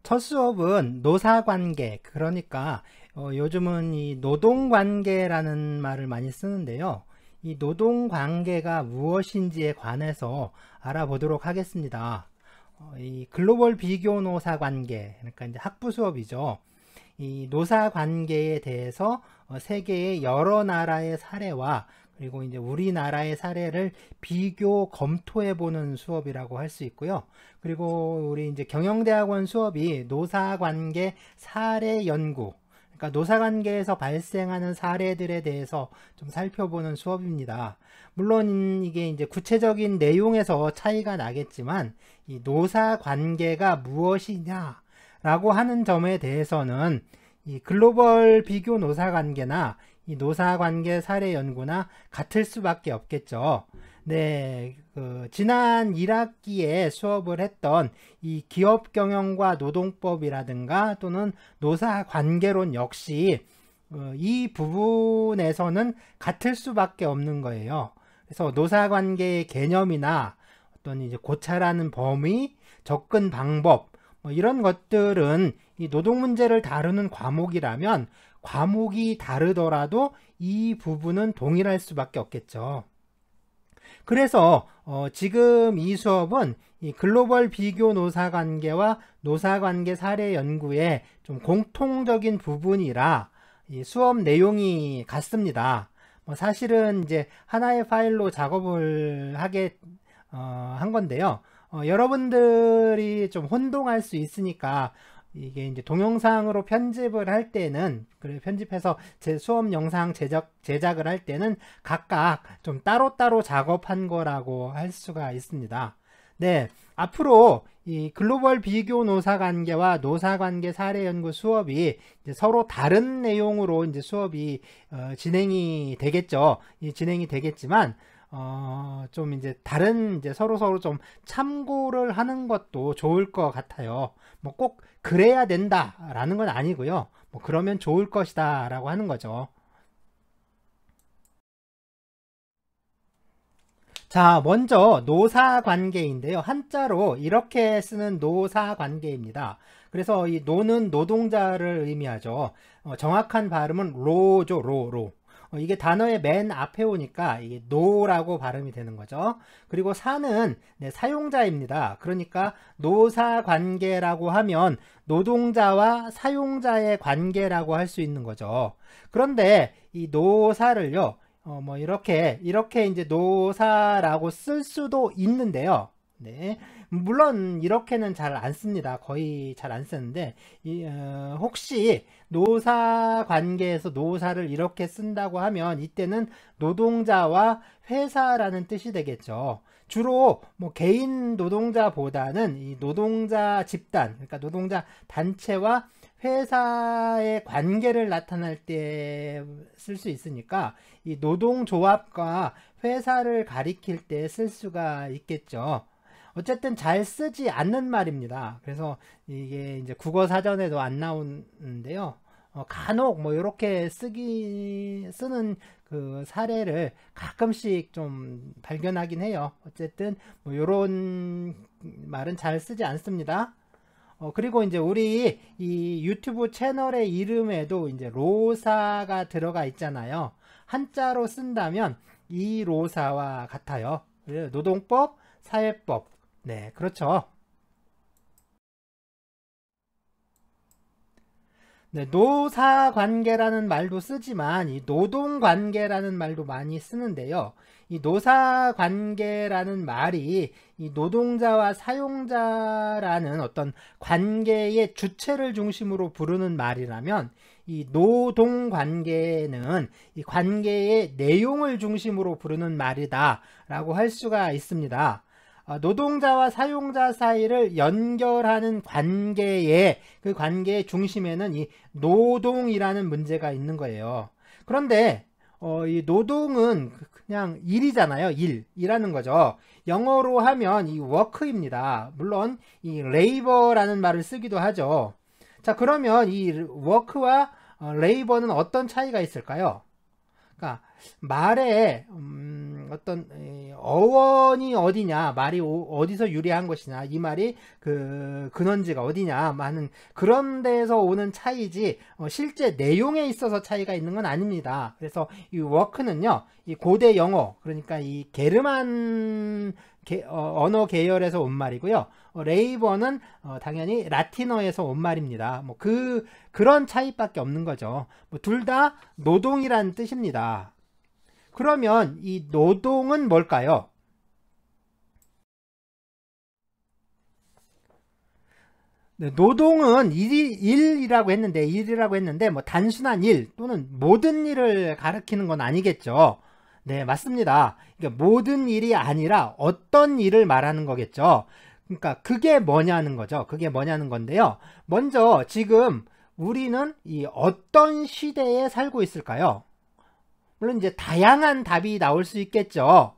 첫 수업은 노사관계, 그러니까 요즘은 이 노동관계라는 말을 많이 쓰는데요. 이 노동관계가 무엇인지에 관해서 알아보도록 하겠습니다. 이 글로벌 비교 노사관계, 그러니까 이제 학부 수업이죠. 이 노사관계에 대해서 세계의 여러 나라의 사례와 그리고 이제 우리나라의 사례를 비교 검토해 보는 수업이라고 할 수 있고요. 그리고 우리 이제 경영대학원 수업이 노사관계 사례 연구, 그러니까 노사관계에서 발생하는 사례들에 대해서 좀 살펴보는 수업입니다. 물론 이게 이제 구체적인 내용에서 차이가 나겠지만 이 노사관계가 무엇이냐 라고 하는 점에 대해서는 이 글로벌 비교 노사관계나 이 노사관계 사례 연구나 같을 수밖에 없겠죠. 네, 지난 1학기에 수업을 했던 이 기업경영과 노동법이라든가 또는 노사관계론 역시 이 부분에서는 같을 수밖에 없는 거예요. 그래서 노사관계의 개념이나 어떤 이제 고찰하는 범위, 접근 방법, 이런 것들은 이 노동 문제를 다루는 과목이라면 과목이 다르더라도 이 부분은 동일할 수밖에 없겠죠. 그래서 지금 이 수업은 이 글로벌 비교 노사관계와 노사관계 사례 연구의 좀 공통적인 부분이라 이 수업 내용이 같습니다. 사실은 이제 하나의 파일로 작업을 하게 한 건데요. 여러분들이 좀 혼동할 수 있으니까 이게 이제 동영상으로 편집을 할 때는, 그리고 편집해서 제 수업 영상 제작을 할 때는 각각 좀 따로따로 작업한 거라고 할 수가 있습니다. 네, 앞으로 이 글로벌 비교 노사관계와 노사관계 사례 연구 수업이 이제 서로 다른 내용으로 이제 수업이 진행이 되겠죠. 진행이 되겠지만 좀 이제 다른 이제 서로 좀 참고를 하는 것도 좋을 것 같아요. 뭐 꼭 그래야 된다라는 건 아니고요. 뭐 그러면 좋을 것이다라고 하는 거죠. 자, 먼저 노사관계인데요. 한자로 이렇게 쓰는 노사관계입니다. 그래서 이 노는 노동자를 의미하죠. 정확한 발음은 로죠, 로. 이게 단어의 맨 앞에 오니까 이게 노라고 발음이 되는 거죠. 그리고 사는 사용자입니다. 그러니까 노사관계라고 하면 노동자와 사용자의 관계라고 할 수 있는 거죠. 그런데 이 노사를요, 뭐 이렇게 이제 노사라고 쓸 수도 있는데요. 네, 물론 이렇게는 잘 안 씁니다. 거의 잘 안 쓰는데 혹시 노사 관계에서 노사를 이렇게 쓴다고 하면 이때는 노동자와 회사라는 뜻이 되겠죠. 주로 뭐 개인 노동자보다는 이 노동자 집단, 그러니까 노동자 단체와 회사의 관계를 나타낼 때 쓸 수 있으니까 이 노동조합과 회사를 가리킬 때 쓸 수가 있겠죠. 어쨌든 잘 쓰지 않는 말입니다. 그래서 이게 이제 국어 사전에도 안 나오는데요. 간혹 뭐 이렇게 쓰는 그 사례를 가끔씩 좀 발견하긴 해요. 어쨌든 뭐 이런 말은 잘 쓰지 않습니다. 그리고 이제 우리 이 유튜브 채널의 이름에도 이제 로사가 들어가 있잖아요. 한자로 쓴다면 이 로사와 같아요. 노동법, 사회법. 네, 그렇죠. 네, 노사관계라는 말도 쓰지만 이 노동관계라는 말도 많이 쓰는데요. 이 노사관계라는 말이 이 노동자와 사용자라는 어떤 관계의 주체를 중심으로 부르는 말이라면 이 노동관계는 이 관계의 내용을 중심으로 부르는 말이다 라고 할 수가 있습니다. 노동자와 사용자 사이를 연결하는 그 관계의 중심에는 이 노동이라는 문제가 있는 거예요. 그런데 이 노동은 그냥 일이잖아요. 일하는 거죠. 영어로 하면 이 work입니다. 물론 이 labor라는 말을 쓰기도 하죠. 자, 그러면 이 work와 labor는 어떤 차이가 있을까요? 그러니까 말의 어떤 어원이 어디냐, 말이 어디서 유래한 것이냐, 이 말이 그 근원지가 어디냐 하는 그런 데에서 오는 차이지 실제 내용에 있어서 차이가 있는 건 아닙니다. 그래서 이 워크는요, 이 고대 영어, 그러니까 이 게르만 언어 계열에서 온 말이고요. 레이버는 당연히 라틴어에서 온 말입니다. 뭐 그런 차이밖에 없는 거죠. 뭐 둘 다 노동이란 뜻입니다. 그러면 이 노동은 뭘까요? 네, 노동은 일이라고 했는데 뭐 단순한 일 또는 모든 일을 가리키는 건 아니겠죠. 네, 맞습니다. 그러니까 모든 일이 아니라 어떤 일을 말하는 거겠죠. 그러니까 그게 뭐냐는 거죠. 그게 뭐냐는 건데요. 먼저 지금 우리는 이 어떤 시대에 살고 있을까요? 물론 이제 다양한 답이 나올 수 있겠죠.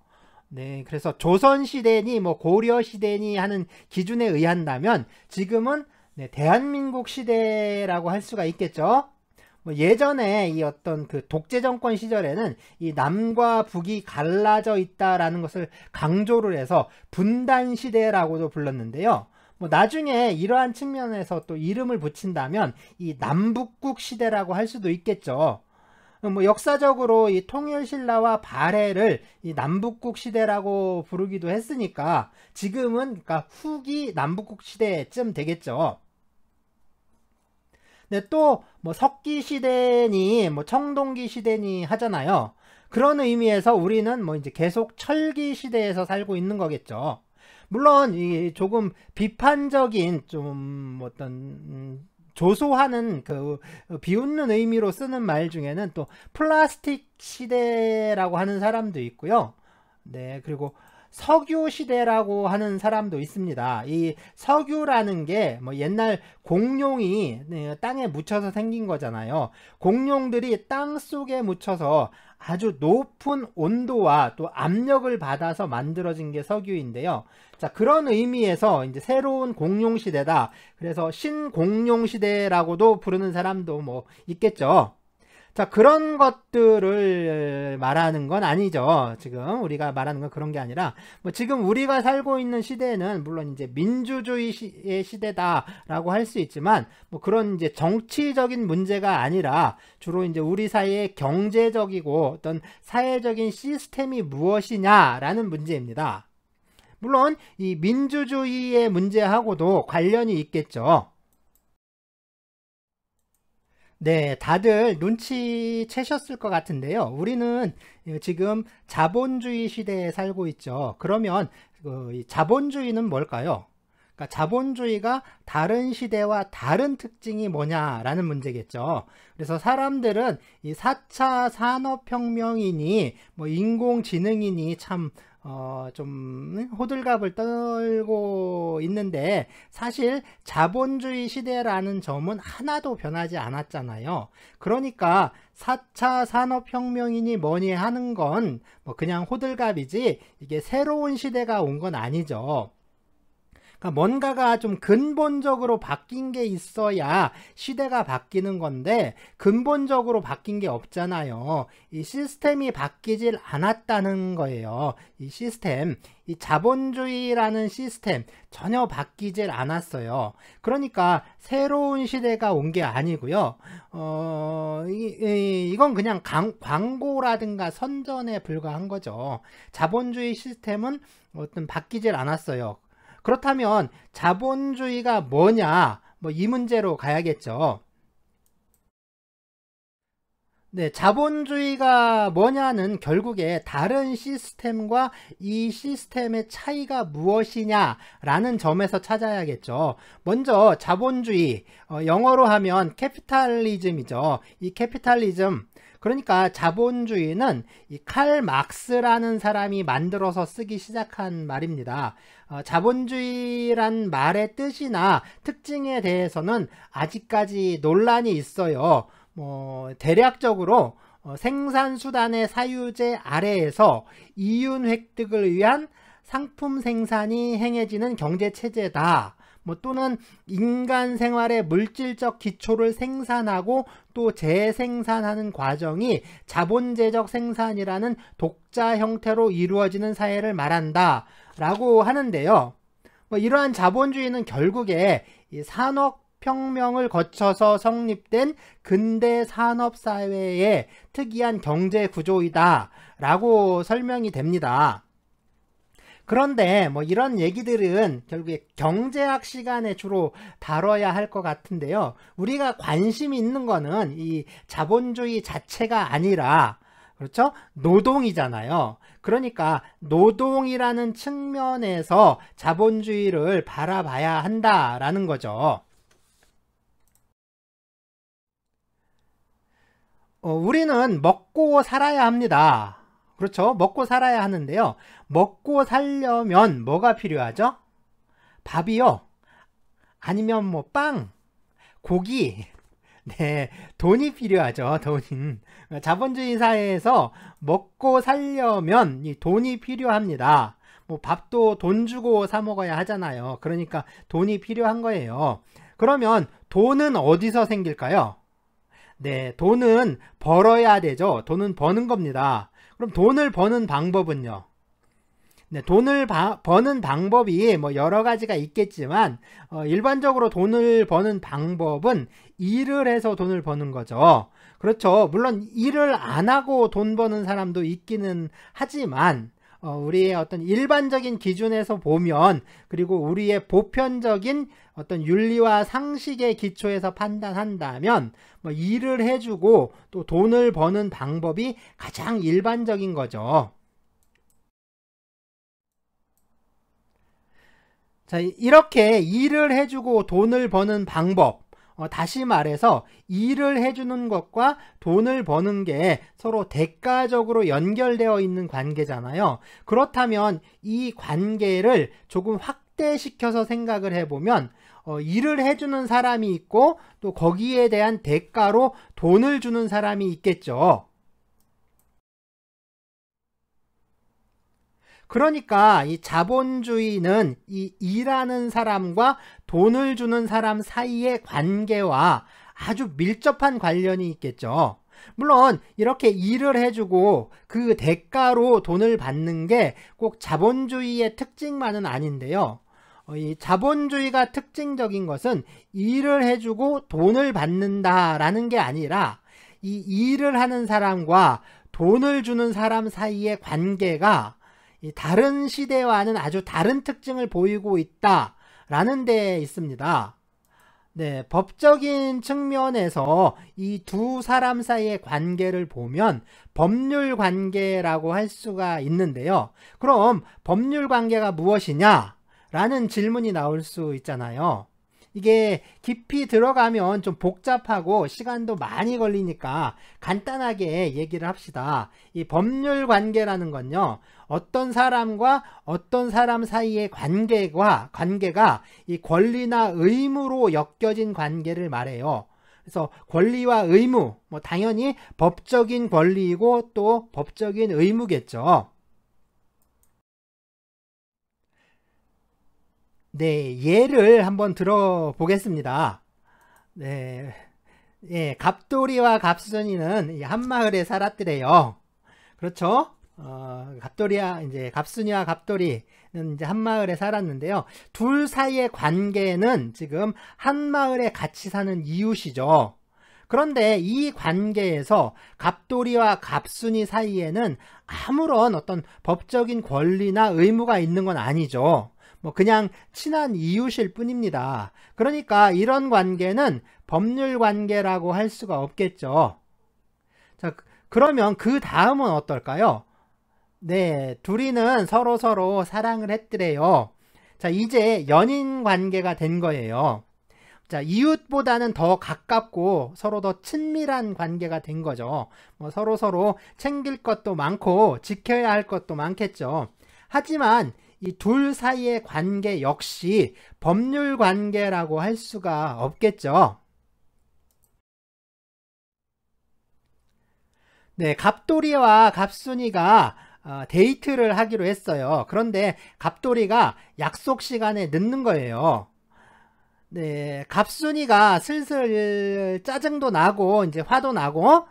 네, 그래서 조선시대니 뭐 고려시대니 하는 기준에 의한다면 지금은 네, 대한민국 시대라고 할 수가 있겠죠. 뭐 예전에 이 어떤 그 독재 정권 시절에는 이 남과 북이 갈라져 있다라는 것을 강조를 해서 분단 시대라고도 불렀는데요. 뭐 나중에 이러한 측면에서 또 이름을 붙인다면 이 남북국 시대라고 할 수도 있겠죠. 뭐 역사적으로 이 통일신라와 발해를 이 남북국 시대라고 부르기도 했으니까 지금은 그러니까 후기 남북국 시대쯤 되겠죠. 네, 또 뭐 석기 시대니 뭐 청동기 시대니 하잖아요. 그런 의미에서 우리는 뭐 이제 계속 철기 시대에서 살고 있는 거겠죠. 물론 이 조금 비판적인 좀 어떤 조소하는 그 비웃는 의미로 쓰는 말 중에는 또 플라스틱 시대라고 하는 사람도 있고요. 네, 그리고 석유 시대라고 하는 사람도 있습니다. 이 석유라는 게 뭐 옛날 공룡이 땅에 묻혀서 생긴 거잖아요. 공룡들이 땅 속에 묻혀서 아주 높은 온도와 또 압력을 받아서 만들어진 게 석유인데요. 자, 그런 의미에서 이제 새로운 공룡 시대다. 그래서 신공룡 시대라고도 부르는 사람도 뭐 있겠죠. 자, 그런 것들을 말하는 건 아니죠. 지금 우리가 말하는 건 그런 게 아니라 뭐 지금 우리가 살고 있는 시대는 물론 이제 민주주의의 시대다라고 할 수 있지만 뭐 그런 이제 정치적인 문제가 아니라 주로 이제 우리 사회의 경제적이고 어떤 사회적인 시스템이 무엇이냐라는 문제입니다. 물론 이 민주주의의 문제하고도 관련이 있겠죠. 네, 다들 눈치채셨을 것 같은데요. 우리는 지금 자본주의 시대에 살고 있죠. 그러면 이 자본주의는 뭘까요? 그러니까 자본주의가 다른 시대와 다른 특징이 뭐냐라는 문제겠죠. 그래서 사람들은 이 4차 산업혁명이니 뭐 인공지능이니 참 좀 호들갑을 떨고 있는데 사실 자본주의 시대라는 점은 하나도 변하지 않았잖아요. 그러니까 4차 산업혁명이니 뭐니 하는 건 뭐 그냥 호들갑이지 이게 새로운 시대가 온 건 아니죠. 그러니까 뭔가가 좀 근본적으로 바뀐 게 있어야 시대가 바뀌는 건데 근본적으로 바뀐 게 없잖아요. 이 시스템이 바뀌질 않았다는 거예요. 이 시스템, 이 자본주의라는 시스템 전혀 바뀌질 않았어요. 그러니까 새로운 시대가 온 게 아니고요. 이건 그냥 광고라든가 선전에 불과한 거죠. 자본주의 시스템은 어떤 바뀌질 않았어요. 그렇다면 자본주의가 뭐냐? 뭐 이 문제로 가야겠죠. 네, 자본주의가 뭐냐는 결국에 다른 시스템과 이 시스템의 차이가 무엇이냐라는 점에서 찾아야겠죠. 먼저 자본주의, 영어로 하면 캐피탈리즘이죠. 이 캐피탈리즘, 그러니까 자본주의는 이 칼 막스라는 사람이 만들어서 쓰기 시작한 말입니다. 자본주의란 말의 뜻이나 특징에 대해서는 아직까지 논란이 있어요. 대략적으로 생산수단의 사유제 아래에서 이윤 획득을 위한 상품 생산이 행해지는 경제체제다. 뭐 또는 인간 생활의 물질적 기초를 생산하고 또 재생산하는 과정이 자본제적 생산이라는 독자 형태로 이루어지는 사회를 말한다 라고 하는데요. 뭐 이러한 자본주의는 결국에 이 산업혁명을 거쳐서 성립된 근대 산업사회의 특이한 경제구조이다 라고 설명이 됩니다. 그런데 뭐 이런 얘기들은 결국에 경제학 시간에 주로 다뤄야 할 것 같은데요. 우리가 관심이 있는 거는 이 자본주의 자체가 아니라, 그렇죠? 노동이잖아요. 그러니까 노동이라는 측면에서 자본주의를 바라봐야 한다라는 거죠. 우리는 먹고 살아야 합니다. 그렇죠? 먹고 살아야 하는데요. 먹고 살려면 뭐가 필요하죠? 밥이요? 아니면 뭐 빵, 고기, 네, 돈이 필요하죠. 돈. 자본주의 사회에서 먹고 살려면 이 돈이 필요합니다. 뭐 밥도 돈 주고 사 먹어야 하잖아요. 그러니까 돈이 필요한 거예요. 그러면 돈은 어디서 생길까요? 네, 돈은 벌어야 되죠. 돈은 버는 겁니다. 그럼 돈을 버는 방법은요? 네, 돈을 버는 방법이 뭐 여러 가지가 있겠지만 일반적으로 돈을 버는 방법은 일을 해서 돈을 버는 거죠. 그렇죠. 물론 일을 안 하고 돈 버는 사람도 있기는 하지만 우리의 어떤 일반적인 기준에서 보면, 그리고 우리의 보편적인 어떤 윤리와 상식의 기초에서 판단한다면 뭐 일을 해주고 또 돈을 버는 방법이 가장 일반적인 거죠. 자, 이렇게 일을 해주고 돈을 버는 방법, 다시 말해서 일을 해주는 것과 돈을 버는 게 서로 대가적으로 연결되어 있는 관계잖아요. 그렇다면 이 관계를 조금 확대시켜서 생각을 해보면 일을 해주는 사람이 있고 또 거기에 대한 대가로 돈을 주는 사람이 있겠죠. 그러니까 이 자본주의는 이 일하는 사람과 돈을 주는 사람 사이의 관계와 아주 밀접한 관련이 있겠죠. 물론 이렇게 일을 해주고 그 대가로 돈을 받는 게 꼭 자본주의의 특징만은 아닌데요. 이 자본주의가 특징적인 것은 일을 해주고 돈을 받는다라는 게 아니라 이 일을 하는 사람과 돈을 주는 사람 사이의 관계가 다른 시대와는 아주 다른 특징을 보이고 있다라는 데 있습니다. 네, 법적인 측면에서 이 두 사람 사이의 관계를 보면 법률 관계라고 할 수가 있는데요. 그럼 법률 관계가 무엇이냐? 라는 질문이 나올 수 있잖아요. 이게 깊이 들어가면 좀 복잡하고 시간도 많이 걸리니까 간단하게 얘기를 합시다. 이 법률 관계라는 건요, 어떤 사람과 어떤 사람 사이의 관계가 이 권리나 의무로 엮여진 관계를 말해요. 그래서 권리와 의무, 뭐 당연히 법적인 권리이고 또 법적인 의무겠죠. 네, 예를 한번 들어보겠습니다. 네, 예, 갑돌이와 갑순이는 한 마을에 살았더래요. 그렇죠? 갑순이와 갑돌이는 이제 한 마을에 살았는데요. 둘 사이의 관계는 지금 한 마을에 같이 사는 이웃이죠. 그런데 이 관계에서 갑돌이와 갑순이 사이에는 아무런 어떤 법적인 권리나 의무가 있는 건 아니죠. 뭐 그냥 친한 이웃일 뿐입니다. 그러니까 이런 관계는 법률 관계라고 할 수가 없겠죠. 자, 그러면 그 다음은 어떨까요? 네, 둘이는 서로 사랑을 했더래요. 자, 이제 연인 관계가 된 거예요. 자, 이웃보다는 더 가깝고 서로 더 친밀한 관계가 된 거죠. 뭐 서로 챙길 것도 많고 지켜야 할 것도 많겠죠. 하지만 이 둘 사이의 관계 역시 법률 관계라고 할 수가 없겠죠. 네, 갑돌이와 갑순이가 데이트를 하기로 했어요. 그런데 갑돌이가 약속 시간에 늦는 거예요. 네, 갑순이가 슬슬 짜증도 나고 이제 화도 나고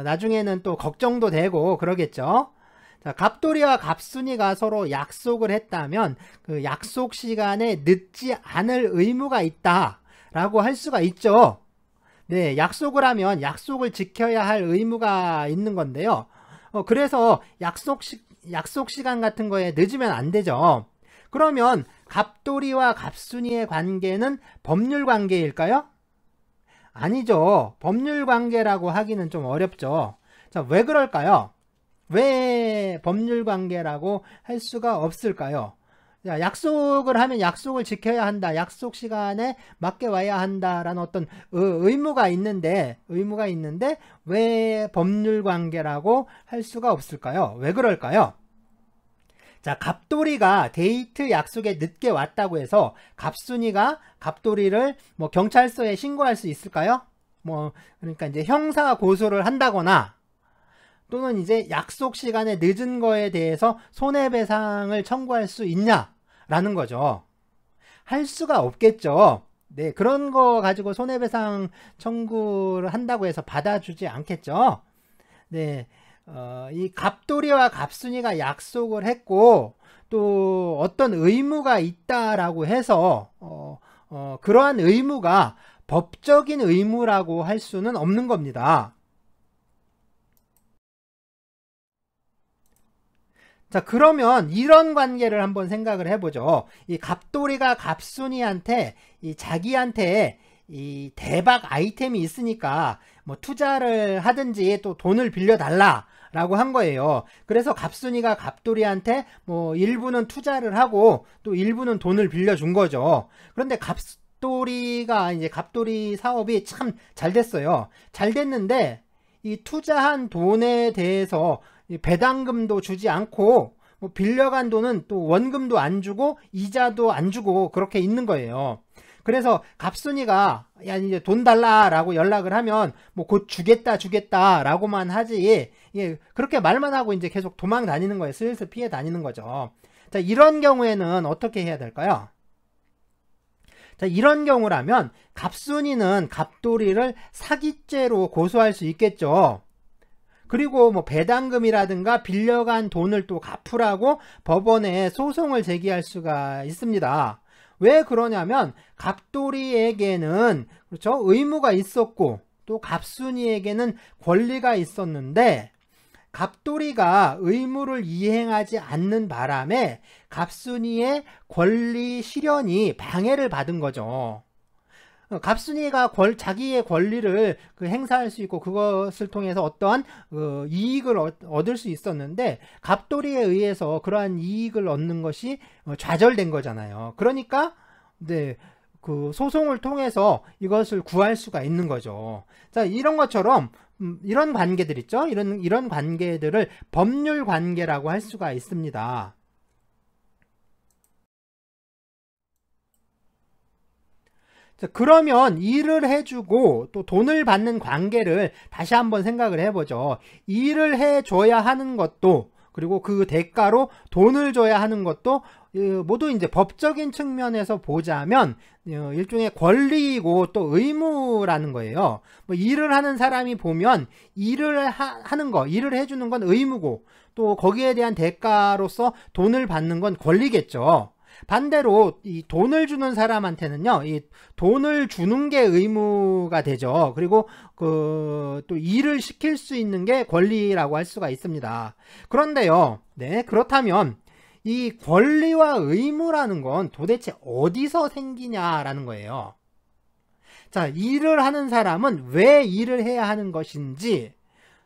나중에는 또 걱정도 되고 그러겠죠. 자, 갑돌이와 갑순이가 서로 약속을 했다면 그 약속 시간에 늦지 않을 의무가 있다라고 할 수가 있죠. 네, 약속을 하면 약속을 지켜야 할 의무가 있는 건데요. 그래서 약속 시간 같은 거에 늦으면 안 되죠. 그러면 갑돌이와 갑순이의 관계는 법률 관계일까요? 아니죠. 법률 관계라고 하기는 좀 어렵죠. 자, 왜 그럴까요? 왜 법률 관계라고 할 수가 없을까요? 자, 약속을 하면 약속을 지켜야 한다. 약속 시간에 맞게 와야 한다라는 어떤 의무가 있는데 왜 법률 관계라고 할 수가 없을까요? 왜 그럴까요? 자, 갑돌이가 데이트 약속에 늦게 왔다고 해서 갑순이가 갑돌이를 뭐 경찰서에 신고할 수 있을까요? 그러니까 이제 형사 고소를 한다거나 또는 이제 약속 시간에 늦은 거에 대해서 손해배상을 청구할 수 있냐라는 거죠. 할 수가 없겠죠. 네, 그런 거 가지고 손해배상 청구를 한다고 해서 받아주지 않겠죠. 네, 이 갑돌이와 갑순이가 약속을 했고 또 어떤 의무가 있다라고 해서 그러한 의무가 법적인 의무라고 할 수는 없는 겁니다. 자, 그러면 이런 관계를 한번 생각을 해보죠. 이 갑돌이가 갑순이한테 자기한테 이 대박 아이템이 있으니까 뭐 투자를 하든지 또 돈을 빌려달라 라고 한 거예요. 그래서 갑순이가 갑돌이한테 뭐 일부는 투자를 하고 또 일부는 돈을 빌려준 거죠. 그런데 갑돌이가 이제 갑돌이 사업이 참 잘 됐어요. 잘 됐는데 이 투자한 돈에 대해서 배당금도 주지 않고 뭐 빌려간 돈은 또 원금도 안 주고 이자도 안 주고 그렇게 있는 거예요. 그래서 갑순이가 야 이제 돈 달라라고 연락을 하면 뭐 곧 주겠다라고만 하지 그렇게 말만 하고 이제 계속 도망 다니는 거예요. 슬슬 피해 다니는 거죠. 자, 이런 경우에는 어떻게 해야 될까요? 자, 이런 경우라면 갑순이는 갑돌이를 사기죄로 고소할 수 있겠죠. 그리고 뭐 배당금이라든가 빌려간 돈을 또 갚으라고 법원에 소송을 제기할 수가 있습니다. 왜 그러냐면 갑돌이에게는 그렇죠? 의무가 있었고 또 갑순이에게는 권리가 있었는데 갑돌이가 의무를 이행하지 않는 바람에 갑순이의 권리 실현이 방해를 받은 거죠. 갑순이가 자기의 권리를 행사할 수 있고 그것을 통해서 어떠한 이익을 얻을 수 있었는데 갑돌이에 의해서 그러한 이익을 얻는 것이 좌절된 거잖아요. 그러니까 네, 그 소송을 통해서 이것을 구할 수가 있는 거죠. 자, 이런 것처럼 이런 관계들 있죠. 이런 관계들을 법률 관계라고 할 수가 있습니다. 자, 그러면 일을 해주고 또 돈을 받는 관계를 다시 한번 생각을 해보죠. 일을 해줘야 하는 것도 그리고 그 대가로 돈을 줘야 하는 것도 모두 이제 법적인 측면에서 보자면 일종의 권리이고 또 의무라는 거예요. 뭐 일을 하는 사람이 보면 일을 하는 거, 일을 해주는 건 의무고 또 거기에 대한 대가로서 돈을 받는 건 권리겠죠. 반대로 이 돈을 주는 사람한테는요, 이 돈을 주는 게 의무가 되죠. 그리고 또 일을 시킬 수 있는 게 권리라고 할 수가 있습니다. 그런데요, 네, 그렇다면 이 권리와 의무라는 건 도대체 어디서 생기냐라는 거예요. 자, 일을 하는 사람은 왜 일을 해야 하는 것인지,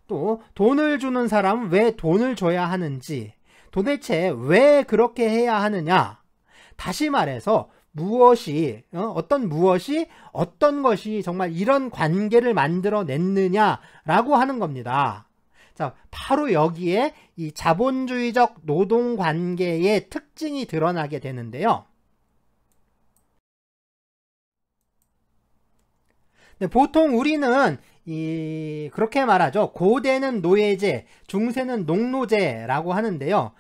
또 돈을 주는 사람은 왜 돈을 줘야 하는지, 도대체 왜 그렇게 해야 하느냐. 다시 말해서 어떤 것이 정말 이런 관계를 만들어냈느냐라고 하는 겁니다. 자, 바로 여기에 이 자본주의적 노동관계의 특징이 드러나게 되는데요. 네, 보통 우리는 그렇게 말하죠. 고대는 노예제, 중세는 농노제라고 하는데요.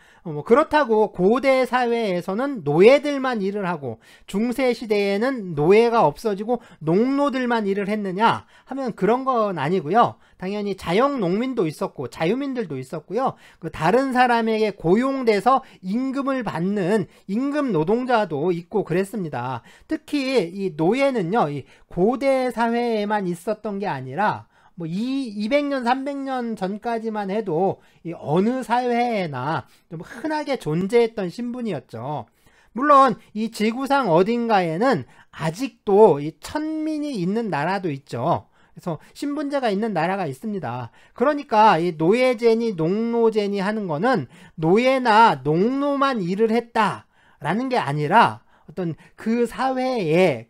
그렇다고 고대 사회에서는 노예들만 일을 하고 중세 시대에는 노예가 없어지고 농노들만 일을 했느냐 하면 그런 건 아니고요. 당연히 자영 농민도 있었고 자유민들도 있었고요. 그 다른 사람에게 고용돼서 임금을 받는 임금 노동자도 있고 그랬습니다. 특히 이 노예는요, 이 고대 사회에만 있었던 게 아니라 200년, 300년 전까지만 해도 이 어느 사회에나 좀 흔하게 존재했던 신분이었죠. 물론 이 지구상 어딘가에는 아직도 이 천민이 있는 나라도 있죠. 그래서 신분제가 있는 나라가 있습니다. 그러니까 이 노예제니 농노제니 하는 거는 노예나 농노만 일을 했다라는 게 아니라 어떤 그 사회에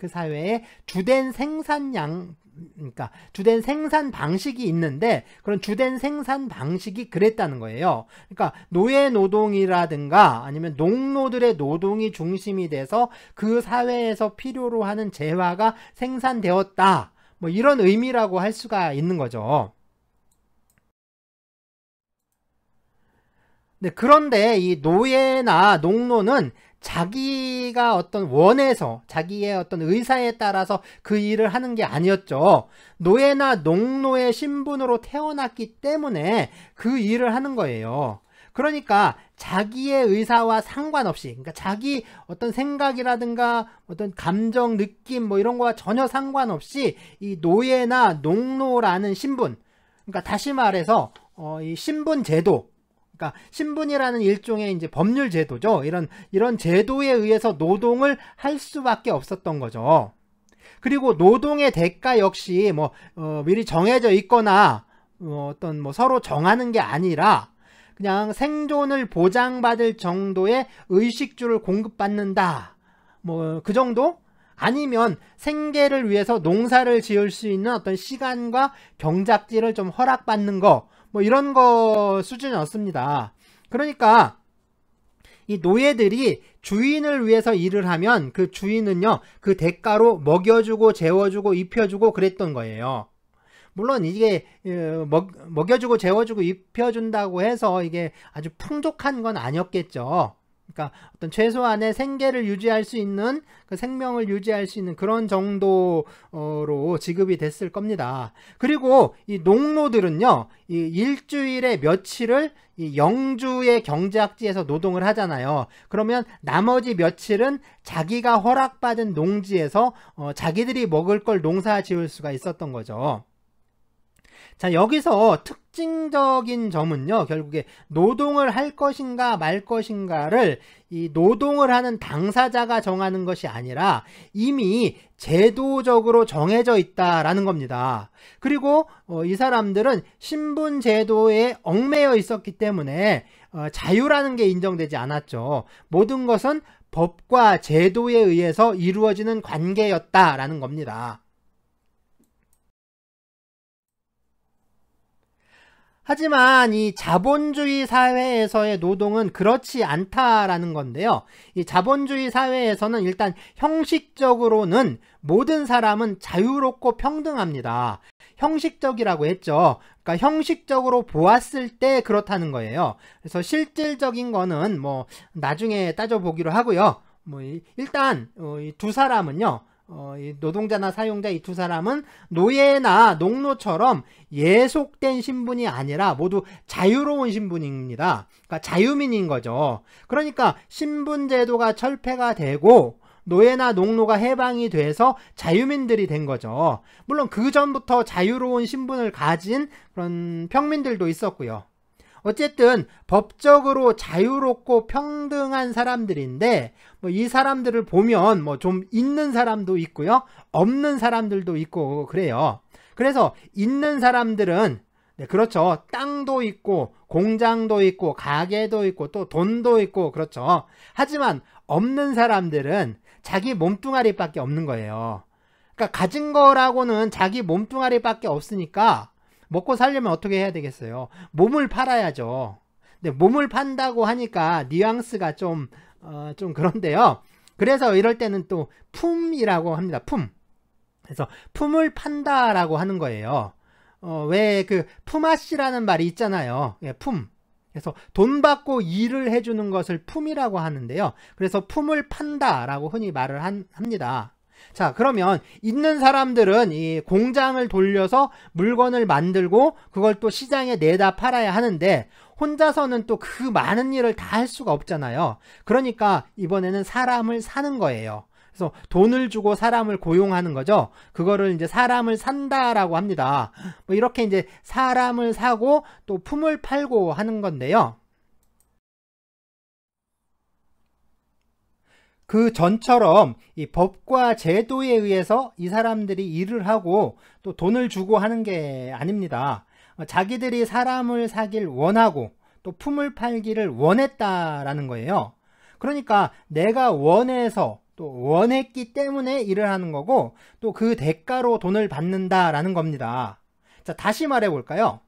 주된 생산량, 그러니까 주된 생산 방식이 있는데 그런 주된 생산 방식이 그랬다는 거예요. 그러니까 노예 노동이라든가 아니면 농노들의 노동이 중심이 돼서 그 사회에서 필요로 하는 재화가 생산되었다. 이런 의미라고 할 수가 있는 거죠. 네, 그런데 이 노예나 농노는 자기가 어떤 원해서 자기의 어떤 의사에 따라서 그 일을 하는 게 아니었죠. 노예나 농노의 신분으로 태어났기 때문에 그 일을 하는 거예요. 그러니까 자기의 의사와 상관없이, 그러니까 자기 어떤 생각이라든가 어떤 감정, 느낌 이런 거와 전혀 상관없이 이 노예나 농노라는 신분, 그러니까 다시 말해서 이 신분 제도, 그러니까 신분이라는 일종의 이제 법률 제도죠. 이런 제도에 의해서 노동을 할 수밖에 없었던 거죠. 그리고 노동의 대가 역시 미리 정해져 있거나 어떤 서로 정하는 게 아니라 그냥 생존을 보장받을 정도의 의식주를 공급받는다. 그 정도? 아니면 생계를 위해서 농사를 지을 수 있는 어떤 시간과 경작지를 좀 허락받는 거, 이런 거 수준이었습니다. 그러니까 이 노예들이 주인을 위해서 일을 하면 그 주인은요, 그 대가로 먹여주고 재워주고 입혀주고 그랬던 거예요. 물론 이게 먹여주고 재워주고 입혀준다고 해서 이게 아주 풍족한 건 아니었겠죠. 그러니까 어떤 최소한의 생계를 유지할 수 있는, 그 생명을 유지할 수 있는 그런 정도로 지급이 됐을 겁니다. 그리고 이 농노들은요, 이 일주일에 며칠을 이 영주의 경작지에서 노동을 하잖아요. 그러면 나머지 며칠은 자기가 허락받은 농지에서 자기들이 먹을 걸 농사 지을 수가 있었던 거죠. 자, 여기서 특징적인 점은요, 결국에 노동을 할 것인가 말 것인가를 이 노동을 하는 당사자가 정하는 것이 아니라 이미 제도적으로 정해져 있다라는 겁니다. 그리고 이 사람들은 신분 제도에 얽매여 있었기 때문에 자유라는 게 인정되지 않았죠. 모든 것은 법과 제도에 의해서 이루어지는 관계였다라는 겁니다. 하지만 이 자본주의 사회에서의 노동은 그렇지 않다라는 건데요. 이 자본주의 사회에서는 일단 형식적으로는 모든 사람은 자유롭고 평등합니다. 형식적이라고 했죠. 그러니까 형식적으로 보았을 때 그렇다는 거예요. 그래서 실질적인 거는 나중에 따져보기로 하고요. 일단 이 두 사람은요, 이 노동자나 사용자 이 두 사람은 노예나 농노처럼 예속된 신분이 아니라 모두 자유로운 신분입니다. 그러니까 자유민인 거죠. 그러니까 신분제도가 철폐가 되고 노예나 농노가 해방이 돼서 자유민들이 된 거죠. 물론 그 전부터 자유로운 신분을 가진 그런 평민들도 있었고요. 어쨌든 법적으로 자유롭고 평등한 사람들인데 이 사람들을 보면 좀 있는 사람도 있고요, 없는 사람들도 있고 그래요. 그래서 있는 사람들은 그렇죠, 땅도 있고 공장도 있고 가게도 있고 또 돈도 있고 그렇죠. 하지만 없는 사람들은 자기 몸뚱아리밖에 없는 거예요. 그러니까 가진 거라고는 자기 몸뚱아리밖에 없으니까 먹고 살려면 어떻게 해야 되겠어요? 몸을 팔아야죠. 근데 몸을 판다고 하니까 뉘앙스가 좀 그런데요. 그래서 이럴 때는 또 품이라고 합니다. 품. 그래서 품을 판다라고 하는 거예요. 왜 그 품앗이라는 말이 있잖아요. 품. 그래서 돈 받고 일을 해주는 것을 품이라고 하는데요. 그래서 품을 판다라고 흔히 말을 합니다. 자, 그러면 있는 사람들은 이 공장을 돌려서 물건을 만들고 그걸 또 시장에 내다 팔아야 하는데 혼자서는 또 그 많은 일을 다 할 수가 없잖아요. 그러니까 이번에는 사람을 사는 거예요. 그래서 돈을 주고 사람을 고용하는 거죠. 그거를 이제 사람을 산다라고 합니다. 뭐 이렇게 이제 사람을 사고 또 품을 팔고 하는 건데요. 그 전처럼 이 법과 제도에 의해서 이 사람들이 일을 하고 또 돈을 주고 하는 게 아닙니다. 자기들이 사람을 사길 원하고 또 품을 팔기를 원했다라는 거예요. 그러니까 내가 원해서 또 원했기 때문에 일을 하는 거고 또 그 대가로 돈을 받는다라는 겁니다. 자, 다시 말해 볼까요?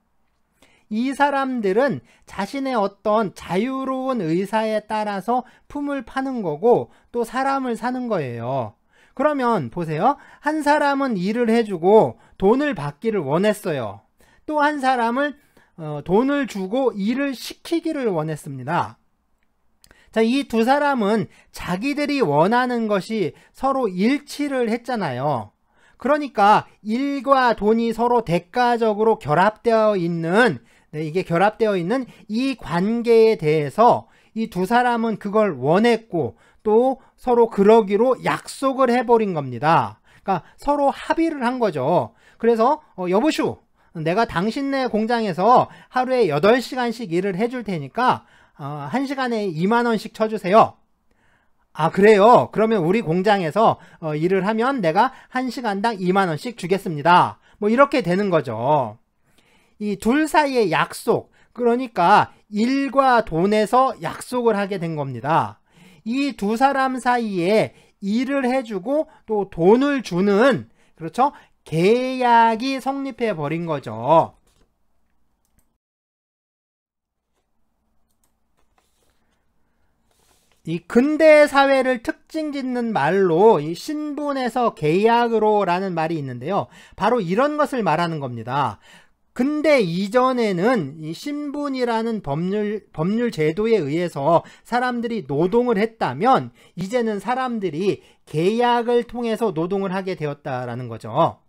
이 사람들은 자신의 어떤 자유로운 의사에 따라서 품을 파는 거고 또 사람을 사는 거예요. 그러면 보세요. 한 사람은 일을 해주고 돈을 받기를 원했어요. 또 한 사람은 돈을 주고 일을 시키기를 원했습니다. 자, 이 두 사람은 자기들이 원하는 것이 서로 일치를 했잖아요. 그러니까 일과 돈이 서로 대가적으로 결합되어 있는 이게 결합되어 있는 이 관계에 대해서 이 두 사람은 그걸 원했고 또 서로 그러기로 약속을 해버린 겁니다. 그러니까 서로 합의를 한 거죠. 그래서 여보슈, 내가 당신네 공장에서 하루에 8시간씩 일을 해줄 테니까 1시간에 2만원씩 쳐주세요. 아, 그래요? 그러면 우리 공장에서 일을 하면 내가 1시간당 2만원씩 주겠습니다. 뭐 이렇게 되는 거죠. 이 둘 사이의 약속, 그러니까 일과 돈에서 약속을 하게 된 겁니다. 이 두 사람 사이에 일을 해주고 또 돈을 주는, 그렇죠? 계약이 성립해 버린 거죠. 이 근대 사회를 특징 짓는 말로 이 신분에서 계약으로 라는 말이 있는데요. 바로 이런 것을 말하는 겁니다. 근데 이전에는 이 신분이라는 법률 제도에 의해서 사람들이 노동을 했다면 이제는 사람들이 계약을 통해서 노동을 하게 되었다라는 거죠.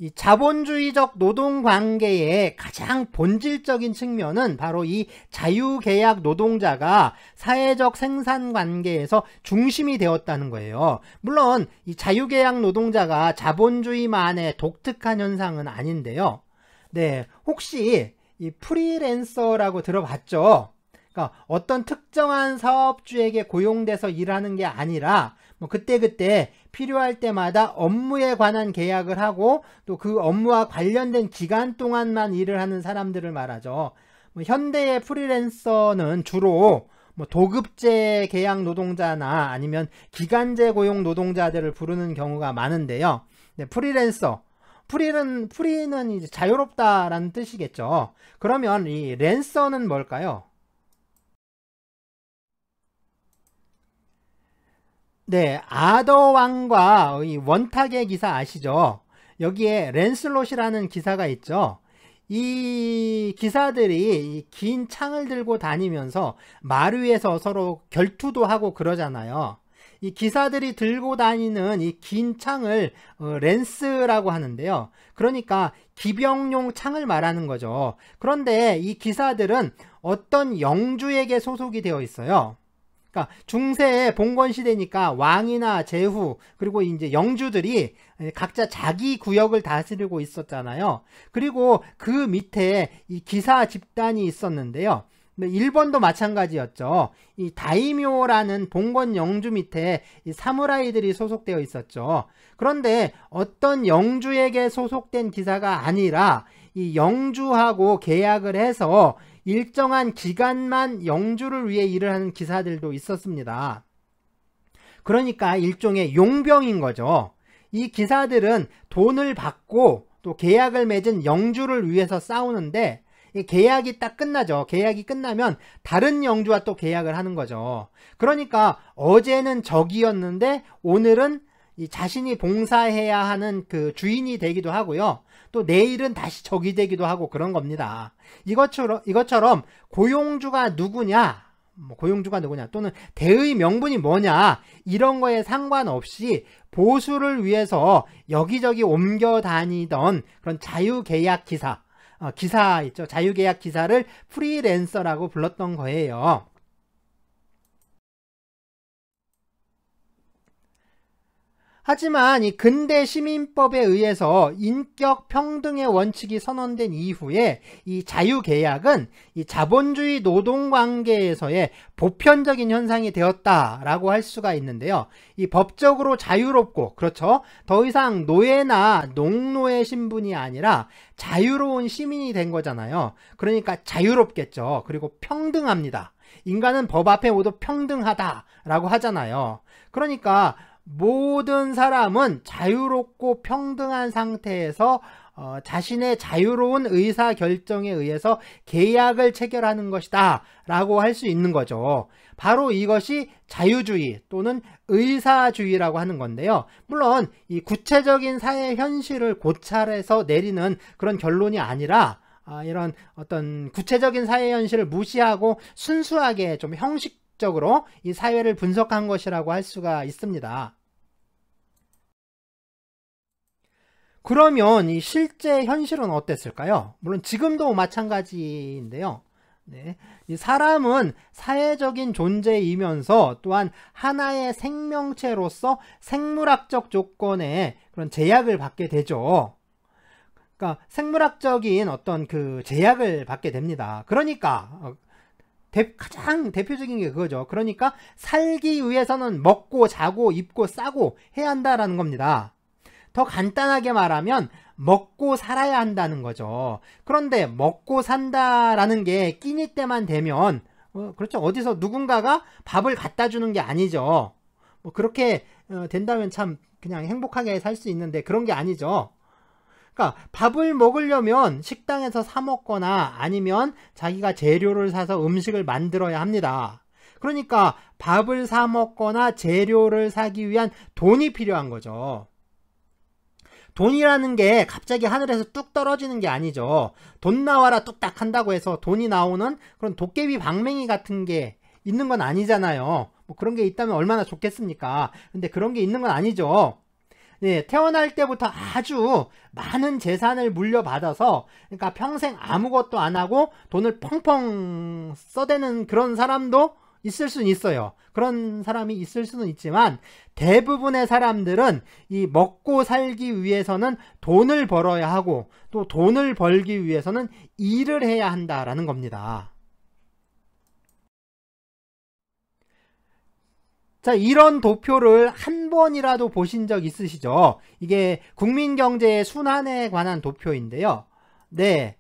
이 자본주의적 노동관계의 가장 본질적인 측면은 바로 이 자유계약 노동자가 사회적 생산관계에서 중심이 되었다는 거예요. 물론 이 자유계약 노동자가 자본주의만의 독특한 현상은 아닌데요. 네, 혹시 이 프리랜서라고 들어봤죠? 그러니까 어떤 특정한 사업주에게 고용돼서 일하는 게 아니라 뭐 그때그때 필요할 때마다 업무에 관한 계약을 하고 또 그 업무와 관련된 기간 동안만 일을 하는 사람들을 말하죠. 뭐 현대의 프리랜서는 주로 뭐 도급제 계약 노동자나 아니면 기간제 고용 노동자들을 부르는 경우가 많은데요. 네, 프리랜서. 프리는 이제 자유롭다라는 뜻이겠죠. 그러면 이 랜서는 뭘까요? 네, 아더왕과 이 원탁의 기사 아시죠? 여기에 랜슬롯이라는 기사가 있죠. 이 기사들이 긴 창을 들고 다니면서 말 위에서 서로 결투도 하고 그러잖아요. 이 기사들이 들고 다니는 이 긴 창을 랜스라고 하는데요. 그러니까 기병용 창을 말하는 거죠. 그런데 이 기사들은 어떤 영주에게 소속이 되어 있어요. 그러니까 중세의 봉건 시대니까 왕이나 제후 그리고 이제 영주들이 각자 자기 구역을 다스리고 있었잖아요. 그리고 그 밑에 이 기사 집단이 있었는데요. 일본도 마찬가지였죠. 이 다이묘라는 봉건 영주 밑에 이 사무라이들이 소속되어 있었죠. 그런데 어떤 영주에게 소속된 기사가 아니라 이 영주하고 계약을 해서 일정한 기간만 영주를 위해 일을 하는 기사들도 있었습니다. 그러니까 일종의 용병인 거죠. 이 기사들은 돈을 받고 또 계약을 맺은 영주를 위해서 싸우는데 이 계약이 딱 끝나죠. 계약이 끝나면 다른 영주와 또 계약을 하는 거죠. 그러니까 어제는 적이었는데 오늘은 이 자신이 봉사해야 하는 그 주인이 되기도 하고요. 또 내일은 다시 적이 되기도 하고 그런 겁니다. 이것처럼 고용주가 누구냐, 고용주가 누구냐 또는 대의 명분이 뭐냐 이런 거에 상관없이 보수를 위해서 여기저기 옮겨 다니던 그런 자유계약 기사, 기사 있죠. 자유계약 기사를 프리랜서라고 불렀던 거예요. 하지만 이 근대 시민법에 의해서 인격 평등의 원칙이 선언된 이후에 이 자유계약은 이 자본주의 노동관계에서의 보편적인 현상이 되었다라고 할 수가 있는데요. 이 법적으로 자유롭고, 그렇죠, 더 이상 노예나 농노의 신분이 아니라 자유로운 시민이 된 거잖아요. 그러니까 자유롭겠죠. 그리고 평등합니다. 인간은 법 앞에 모두 평등하다라고 하잖아요. 그러니까 모든 사람은 자유롭고 평등한 상태에서 자신의 자유로운 의사결정에 의해서 계약을 체결하는 것이다 라고 할 수 있는 거죠. 바로 이것이 자유주의 또는 의사주의라고 하는 건데요. 물론 이 구체적인 사회 현실을 고찰해서 내리는 그런 결론이 아니라 이런 어떤 구체적인 사회 현실을 무시하고 순수하게 좀 형식적으로 이 사회를 분석한 것이라고 할 수가 있습니다. 그러면 이 실제 현실은 어땠을까요? 물론 지금도 마찬가지인데요. 네, 이 사람은 사회적인 존재이면서 또한 하나의 생명체로서 생물학적 조건에 그런 제약을 받게 되죠. 그러니까 생물학적인 어떤 그 제약을 받게 됩니다. 그러니까 가장 대표적인 게 그거죠. 그러니까 살기 위해서는 먹고 자고 입고 싸고 해야 한다라는 겁니다. 더 간단하게 말하면 먹고 살아야 한다는 거죠. 그런데 먹고 산다라는 게 끼니 때만 되면 그렇죠. 어디서 누군가가 밥을 갖다 주는 게 아니죠. 뭐 그렇게 된다면 참 그냥 행복하게 살 수 있는데 그런 게 아니죠. 그러니까 밥을 먹으려면 식당에서 사 먹거나 아니면 자기가 재료를 사서 음식을 만들어야 합니다. 그러니까 밥을 사 먹거나 재료를 사기 위한 돈이 필요한 거죠. 돈이라는 게 갑자기 하늘에서 뚝 떨어지는 게 아니죠. 돈 나와라 뚝딱 한다고 해서 돈이 나오는 그런 도깨비 방맹이 같은 게 있는 건 아니잖아요. 뭐 그런 게 있다면 얼마나 좋겠습니까? 근데 그런 게 있는 건 아니죠. 네, 태어날 때부터 아주 많은 재산을 물려받아서, 그러니까 평생 아무것도 안 하고 돈을 펑펑 써대는 그런 사람도 있을 수는 있어요. 그런 사람이 있을 수는 있지만 대부분의 사람들은 이 먹고 살기 위해서는 돈을 벌어야 하고 또 돈을 벌기 위해서는 일을 해야 한다라는 겁니다. 자, 이런 도표를 한 번이라도 보신 적 있으시죠? 이게 국민경제의 순환에 관한 도표인데요. 네,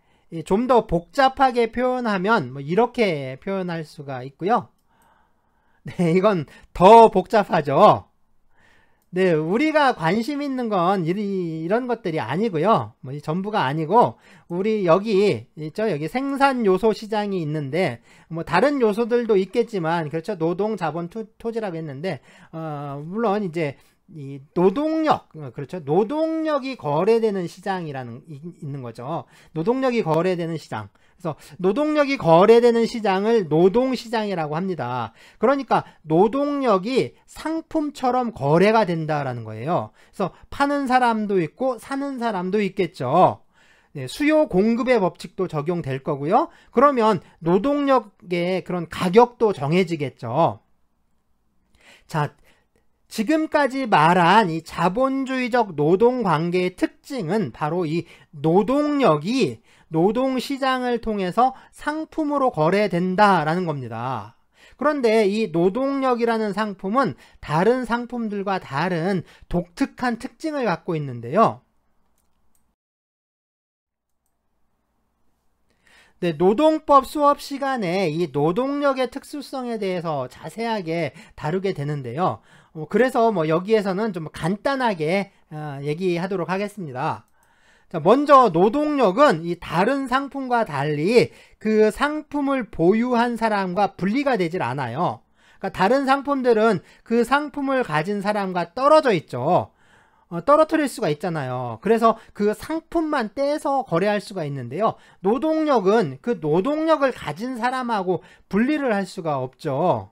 좀 더 복잡하게 표현하면 뭐 이렇게 표현할 수가 있고요. 네, 이건 더 복잡하죠. 네, 우리가 관심 있는 건 이런 것들이 아니고요. 뭐 전부가 아니고 우리 여기 있죠. 여기 생산 요소 시장이 있는데 뭐 다른 요소들도 있겠지만 그렇죠. 노동, 자본, 토지라고 했는데 물론 이제 이 노동력, 그렇죠. 노동력이 거래되는 시장이라는 있는 거죠. 노동력이 거래되는 시장. 그래서 노동력이 거래되는 시장을 노동시장이라고 합니다. 그러니까 노동력이 상품처럼 거래가 된다라는 거예요. 그래서 파는 사람도 있고 사는 사람도 있겠죠. 네, 수요 공급의 법칙도 적용될 거고요. 그러면 노동력의 그런 가격도 정해지겠죠. 자, 지금까지 말한 이 자본주의적 노동관계의 특징은 바로 이 노동력이 노동시장을 통해서 상품으로 거래된다라는 겁니다. 그런데 이 노동력이라는 상품은 다른 상품들과 다른 독특한 특징을 갖고 있는데요. 네, 노동법 수업 시간에 이 노동력의 특수성에 대해서 자세하게 다루게 되는데요. 그래서 뭐 여기에서는 좀 간단하게 얘기하도록 하겠습니다. 자, 먼저 노동력은 이 다른 상품과 달리 그 상품을 보유한 사람과 분리가 되질 않아요. 그러니까 다른 상품들은 그 상품을 가진 사람과 떨어져 있죠. 떨어뜨릴 수가 있잖아요. 그래서 그 상품만 떼서 거래할 수가 있는데요. 노동력은 그 노동력을 가진 사람하고 분리를 할 수가 없죠.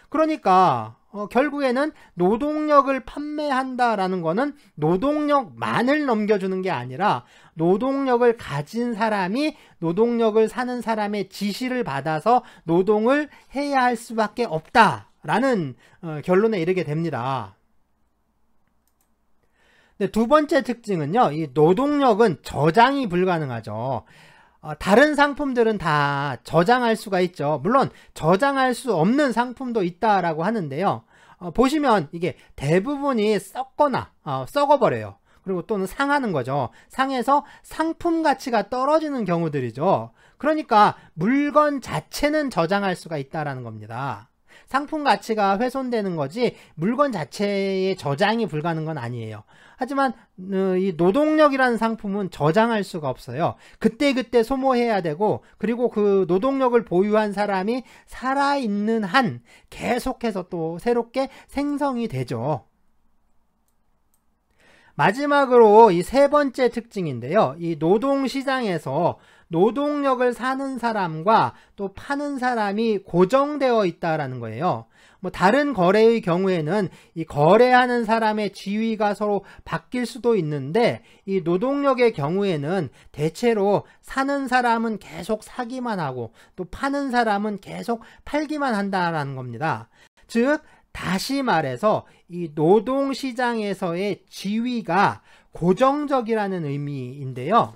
그러니까 결국에는 노동력을 판매한다라는 거는 노동력만을 넘겨주는 게 아니라 노동력을 가진 사람이 노동력을 사는 사람의 지시를 받아서 노동을 해야 할 수밖에 없다라는 결론에 이르게 됩니다. 네, 두 번째 특징은요, 이 노동력은 저장이 불가능하죠. 다른 상품들은 다 저장할 수가 있죠. 물론 저장할 수 없는 상품도 있다라고 하는데요. 보시면 이게 대부분이 썩거나 썩어버려요. 그리고 또는 상하는 거죠. 상해서 상품 가치가 떨어지는 경우들이죠. 그러니까 물건 자체는 저장할 수가 있다라는 겁니다. 상품 가치가 훼손되는 거지 물건 자체의 저장이 불가능한 건 아니에요. 하지만 이 노동력이라는 상품은 저장할 수가 없어요. 그때그때 소모해야 되고, 그리고 그 노동력을 보유한 사람이 살아있는 한 계속해서 또 새롭게 생성이 되죠. 마지막으로 이 세 번째 특징인데요. 이 노동시장에서 노동력을 사는 사람과 또 파는 사람이 고정되어 있다라는 거예요. 뭐 다른 거래의 경우에는 이 거래하는 사람의 지위가 서로 바뀔 수도 있는데, 이 노동력의 경우에는 대체로 사는 사람은 계속 사기만 하고 또 파는 사람은 계속 팔기만 한다라는 겁니다. 즉 다시 말해서 이 노동시장에서의 지위가 고정적이라는 의미인데요.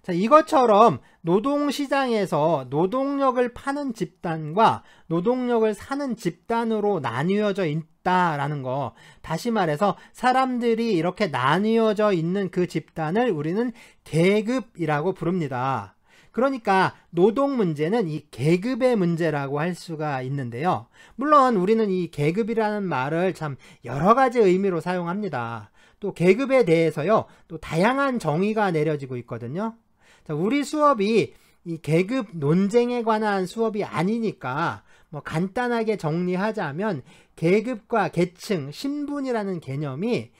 자, 이것처럼 노동시장에서 노동력을 파는 집단과 노동력을 사는 집단으로 나뉘어져 있다라는 거, 다시 말해서 사람들이 이렇게 나뉘어져 있는 그 집단을 우리는 계급이라고 부릅니다. 그러니까 노동 문제는 이 계급의 문제라고 할 수가 있는데요. 물론 우리는 이 계급이라는 말을 참 여러 가지 의미로 사용합니다. 또 계급에 대해서요, 또 다양한 정의가 내려지고 있거든요. 자, 우리 수업이 이 계급 논쟁에 관한 수업이 아니니까 뭐 간단하게 정리하자면 계급과 계층, 신분이라는 개념이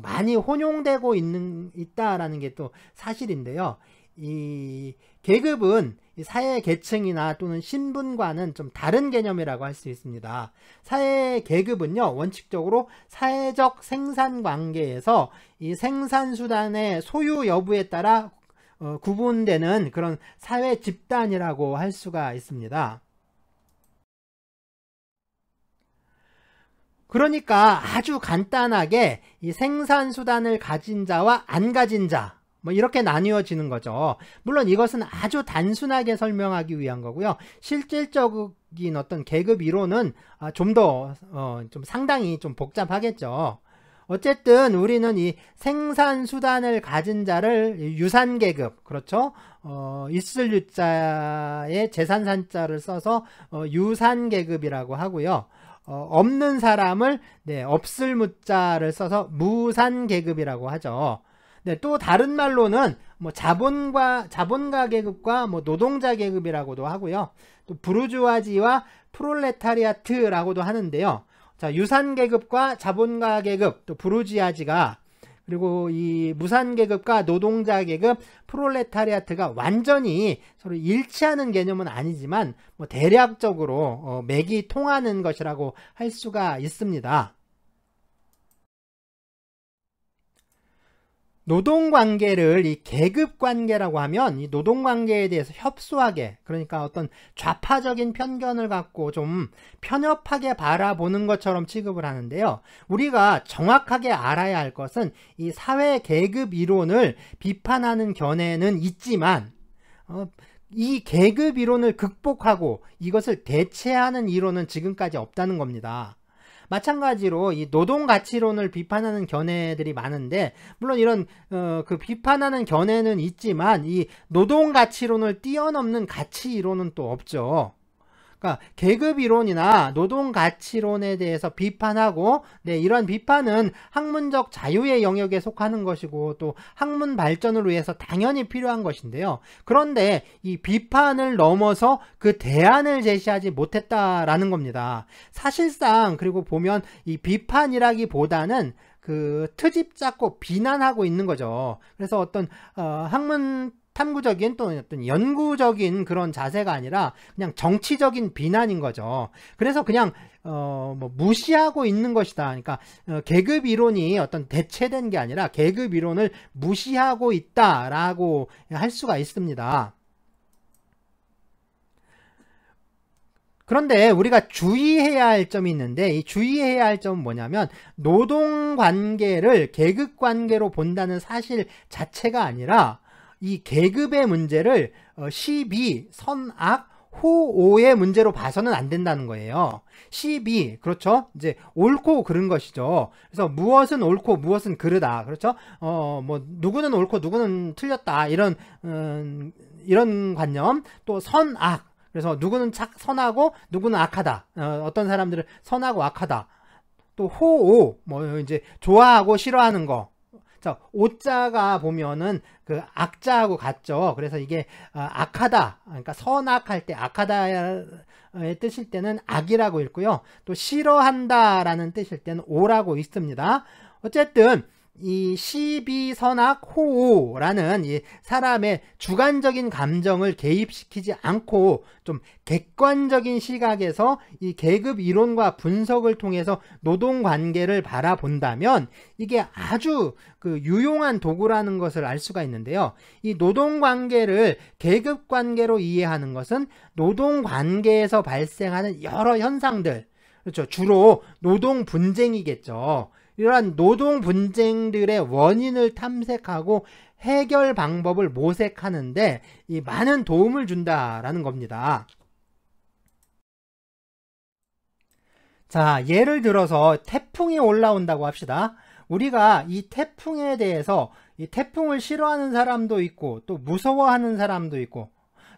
많이 혼용되고 있다라는 게 또 사실인데요. 이 계급은 사회 계층이나 또는 신분과는 좀 다른 개념이라고 할 수 있습니다. 사회 계급은요, 원칙적으로 사회적 생산 관계에서 이 생산수단의 소유 여부에 따라 구분되는 그런 사회 집단이라고 할 수가 있습니다. 그러니까 아주 간단하게 이 생산수단을 가진 자와 안 가진 자, 뭐 이렇게 나뉘어지는 거죠. 물론 이것은 아주 단순하게 설명하기 위한 거고요. 실질적인 어떤 계급 이론은 좀 더 좀 상당히 좀 복잡하겠죠. 어쨌든 우리는 이 생산수단을 가진 자를 유산계급, 그렇죠? 있을 유자에 재산산자를 써서 유산계급이라고 하고요. 없는 사람을 없을 무자를 써서 무산계급이라고 하죠. 네, 또 다른 말로는 뭐 자본가 계급과 뭐 노동자 계급이라고도 하고요. 또 부르주아지와 프롤레타리아트라고도 하는데요. 자, 유산 계급과 자본가 계급, 또 부르주아지가, 그리고 이 무산 계급과 노동자 계급, 프롤레타리아트가 완전히 서로 일치하는 개념은 아니지만 뭐 대략적으로 맥이 통하는 것이라고 할 수가 있습니다. 노동관계를 이 계급관계라고 하면 이 노동관계에 대해서 협소하게, 그러니까 어떤 좌파적인 편견을 갖고 좀 편협하게 바라보는 것처럼 취급을 하는데요. 우리가 정확하게 알아야 할 것은 이 사회 계급 이론을 비판하는 견해는 있지만 이 계급 이론을 극복하고 이것을 대체하는 이론은 지금까지 없다는 겁니다. 마찬가지로 이 노동가치론을 비판하는 견해들이 많은데, 물론 이런 그 비판하는 견해는 있지만 이 노동가치론을 뛰어넘는 가치 이론은 또 없죠. 그러니까 계급 이론이나 노동 가치론에 대해서 비판하고, 네, 이러한 비판은 학문적 자유의 영역에 속하는 것이고 또 학문 발전을 위해서 당연히 필요한 것인데요. 그런데 이 비판을 넘어서 그 대안을 제시하지 못했다라는 겁니다. 사실상 그리고 보면 이 비판이라기보다는 그 트집 잡고 비난하고 있는 거죠. 그래서 어떤 학문 탐구적인 또 어떤 연구적인 그런 자세가 아니라 그냥 정치적인 비난인 거죠. 그래서 그냥 뭐 무시하고 있는 것이다. 그러니까 계급 이론이 어떤 대체된 게 아니라 계급 이론을 무시하고 있다라고 할 수가 있습니다. 그런데 우리가 주의해야 할 점이 있는데, 이 주의해야 할 점은 뭐냐면 노동관계를 계급관계로 본다는 사실 자체가 아니라 이 계급의 문제를 시비, 선악, 호오의 문제로 봐서는 안 된다는 거예요. 시비, 그렇죠? 이제 옳고 그른 것이죠. 그래서 무엇은 옳고 무엇은 그르다. 그렇죠? 뭐 누구는 옳고 누구는 틀렸다. 이런 관념. 또 선악. 그래서 누구는 선하고 누구는 악하다. 어떤 사람들은 선하고 악하다. 또 호오, 뭐 이제 좋아하고 싫어하는 거. 자, 오자가 보면은 그 악자하고 같죠. 그래서 이게 악하다. 그러니까 선악할 때 악하다의 뜻일 때는 악이라고 읽고요. 또 싫어한다라는 뜻일 때는 오라고 읽습니다. 어쨌든 이 시비, 선악, 호오라는 이 사람의 주관적인 감정을 개입시키지 않고 좀 객관적인 시각에서 이 계급 이론과 분석을 통해서 노동관계를 바라본다면 이게 아주 그 유용한 도구라는 것을 알 수가 있는데요. 이 노동관계를 계급관계로 이해하는 것은 노동관계에서 발생하는 여러 현상들, 그렇죠. 주로 노동 분쟁이겠죠. 이러한 노동 분쟁들의 원인을 탐색하고 해결 방법을 모색하는데 이 많은 도움을 준다라는 겁니다. 자, 예를 들어서 태풍이 올라온다고 합시다. 우리가 이 태풍에 대해서 이 태풍을 싫어하는 사람도 있고 또 무서워하는 사람도 있고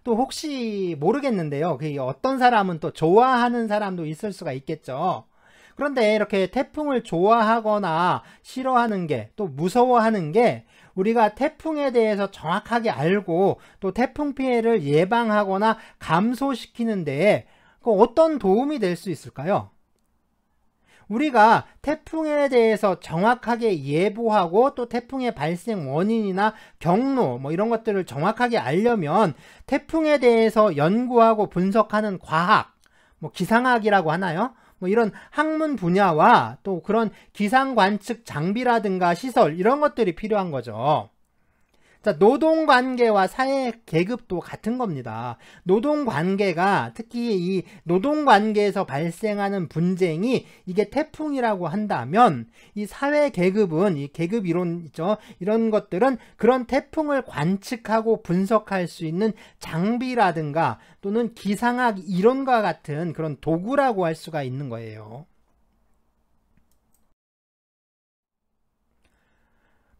또 혹시 모르겠는데요. 어떤 사람은 또 좋아하는 사람도 있을 수가 있겠죠. 그런데 이렇게 태풍을 좋아하거나 싫어하는 게, 또 무서워하는 게 우리가 태풍에 대해서 정확하게 알고 또 태풍 피해를 예방하거나 감소시키는 데에 어떤 도움이 될 수 있을까요? 우리가 태풍에 대해서 정확하게 예보하고 또 태풍의 발생 원인이나 경로 뭐 이런 것들을 정확하게 알려면 태풍에 대해서 연구하고 분석하는 과학, 뭐 기상학이라고 하나요? 뭐 이런 학문 분야와 또 그런 기상 관측 장비라든가 시설 이런 것들이 필요한 거죠. 자, 노동관계와 사회 계급도 같은 겁니다. 노동관계가 특히 이 노동관계에서 발생하는 분쟁이 이게 태풍이라고 한다면 이 사회 계급은 이 계급 이론 있죠. 이런 것들은 그런 태풍을 관측하고 분석할 수 있는 장비라든가 또는 기상학 이론과 같은 그런 도구라고 할 수가 있는 거예요.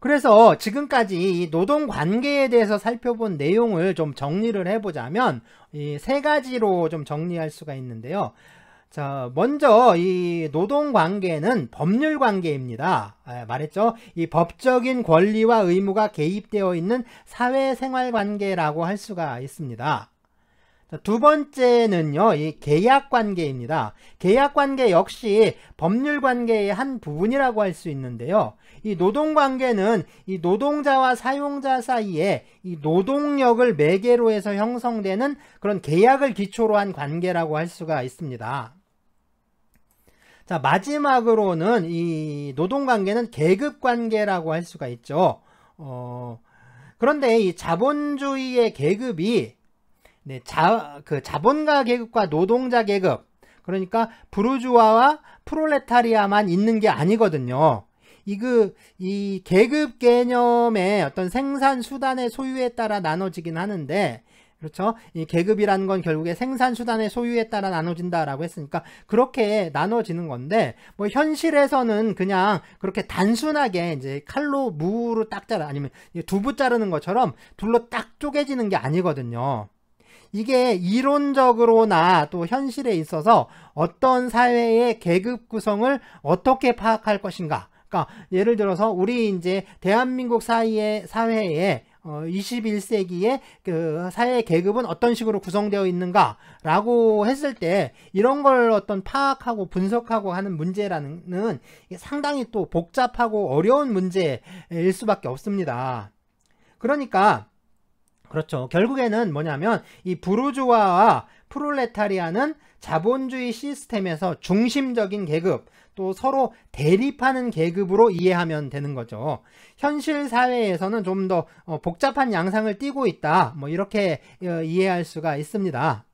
그래서 지금까지 이 노동관계에 대해서 살펴본 내용을 좀 정리를 해보자면 이 세 가지로 좀 정리할 수가 있는데요. 자, 먼저 이 노동관계는 법률관계입니다. 말했죠. 이 법적인 권리와 의무가 개입되어 있는 사회생활관계라고 할 수가 있습니다. 두 번째는요, 이 계약관계입니다. 계약관계 역시 법률관계의 한 부분이라고 할 수 있는데요. 이 노동관계는 이 노동자와 사용자 사이에 이 노동력을 매개로 해서 형성되는 그런 계약을 기초로 한 관계라고 할 수가 있습니다. 자, 마지막으로는 이 노동관계는 계급관계라고 할 수가 있죠. 그런데 이 자본주의의 계급이 자본가 계급과 노동자 계급, 그러니까 부르주아와 프롤레타리아만 있는 게 아니거든요. 이 계급 개념의 어떤 생산 수단의 소유에 따라 나눠지긴 하는데, 그렇죠? 이 계급이라는 건 결국에 생산 수단의 소유에 따라 나눠진다라고 했으니까 그렇게 나눠지는 건데, 뭐 현실에서는 그냥 그렇게 단순하게 이제 칼로 무로 딱 자르, 아니면 두부 자르는 것처럼 둘로 딱 쪼개지는 게 아니거든요. 이게 이론적으로나 또 현실에 있어서 어떤 사회의 계급 구성을 어떻게 파악할 것인가. 그러니까 예를 들어서 우리 이제 대한민국 사회의 21세기의 그 사회 계급은 어떤 식으로 구성되어 있는가라고 했을 때 이런 걸 어떤 파악하고 분석하고 하는 문제라는 상당히 또 복잡하고 어려운 문제일 수밖에 없습니다. 그러니까 그렇죠. 결국에는 뭐냐면 이 부르주아와 프롤레타리아는 자본주의 시스템에서 중심적인 계급, 또 서로 대립하는 계급으로 이해하면 되는 거죠. 현실 사회에서는 좀 더 복잡한 양상을 띠고 있다. 뭐 이렇게 이해할 수가 있습니다.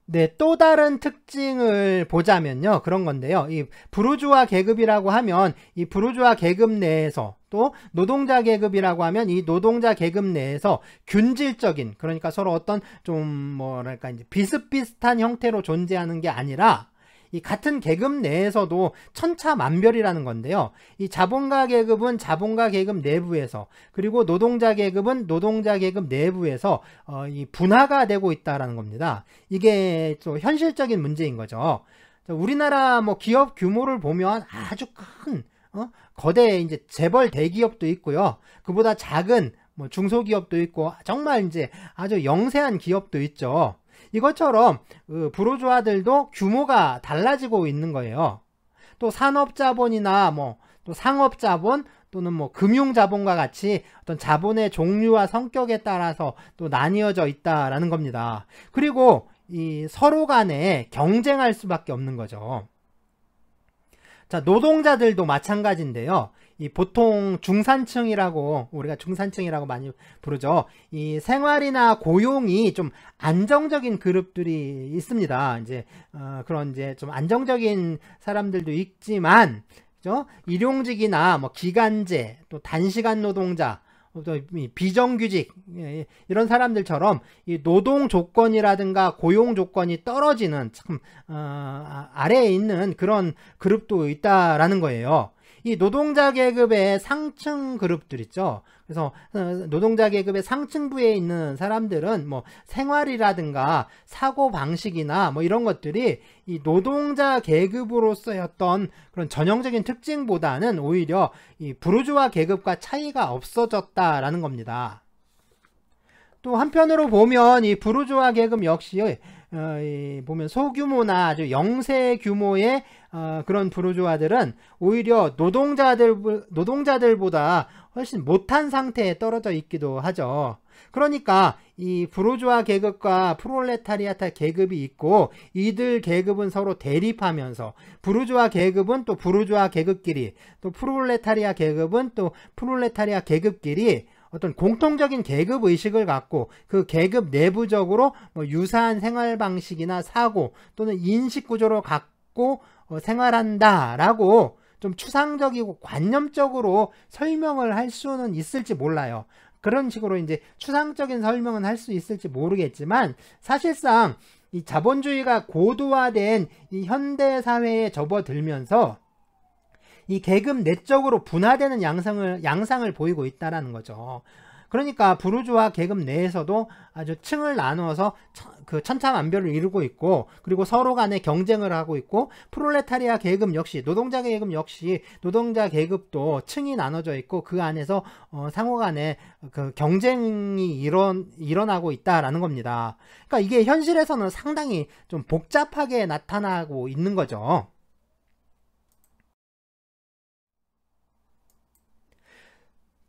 네, 또 다른 특징을 보자면요. 그런 건데요. 이 부르주아 계급이라고 하면 이 부르주아 계급 내에서 또 노동자 계급이라고 하면 이 노동자 계급 내에서 균질적인, 그러니까 서로 어떤 좀 뭐랄까 이제 비슷비슷한 형태로 존재하는 게 아니라 이 같은 계급 내에서도 천차만별이라는 건데요. 이 자본가 계급은 자본가 계급 내부에서, 그리고 노동자 계급은 노동자 계급 내부에서 이 분화가 되고 있다라는 겁니다. 이게 또 현실적인 문제인 거죠. 우리나라 뭐 기업 규모를 보면 아주 큰 거대 이제 재벌 대기업도 있고요. 그보다 작은 뭐 중소기업도 있고 정말 이제 아주 영세한 기업도 있죠. 이것처럼 부르주아들도 규모가 달라지고 있는 거예요. 또 산업자본이나 뭐 또 상업자본 또는 뭐 금융자본과 같이 어떤 자본의 종류와 성격에 따라서 또 나뉘어져 있다라는 겁니다. 그리고 이 서로 간에 경쟁할 수밖에 없는 거죠. 자, 노동자들도 마찬가지인데요. 이 보통 중산층이라고, 우리가 중산층이라고 많이 부르죠. 이 생활이나 고용이 좀 안정적인 그룹들이 있습니다. 이제 그런 이제 좀 안정적인 사람들도 있지만, 그죠? 일용직이나 뭐 기간제, 또 단시간 노동자, 또 비정규직 이런 사람들처럼 이 노동 조건이라든가 고용 조건이 떨어지는 참 아래에 있는 그런 그룹도 있다라는 거예요. 이 노동자 계급의 상층 그룹들 있죠. 그래서 노동자 계급의 상층부에 있는 사람들은 뭐 생활이라든가 사고 방식이나 뭐 이런 것들이 이 노동자 계급으로서의 어떤 그런 전형적인 특징보다는 오히려 이 부르주아 계급과 차이가 없어졌다라는 겁니다. 또 한편으로 보면 이 부르주아 계급 역시 보면 소규모나 아주 영세 규모의 그런 부르주아들은 오히려 노동자들보다 훨씬 못한 상태에 떨어져 있기도 하죠. 그러니까 이 부르주아 계급과 프롤레타리아타 계급이 있고 이들 계급은 서로 대립하면서 부르주아 계급은 또 부르주아 계급끼리, 또 프롤레타리아 계급은 또 프롤레타리아 계급끼리 어떤 공통적인 계급 의식을 갖고 그 계급 내부적으로 뭐 유사한 생활 방식이나 사고 또는 인식 구조를 갖고 생활한다라고 좀 추상적이고 관념적으로 설명을 할 수는 있을지 몰라요. 그런 식으로 이제 추상적인 설명은 할 수 있을지 모르겠지만 사실상 이 자본주의가 고도화된 이 현대 사회에 접어들면서 이 계급 내적으로 분화되는 양상을 보이고 있다라는 거죠. 그러니까 부르주아 계급 내에서도 아주 층을 나누어서 그 천차만별을 이루고 있고, 그리고 서로 간에 경쟁을 하고 있고, 프롤레타리아 계급 역시, 노동자 계급 역시 노동자 계급도 층이 나눠져 있고 그 안에서 상호 간에 그 경쟁이 일어나고 있다라는 겁니다. 그러니까 이게 현실에서는 상당히 좀 복잡하게 나타나고 있는 거죠.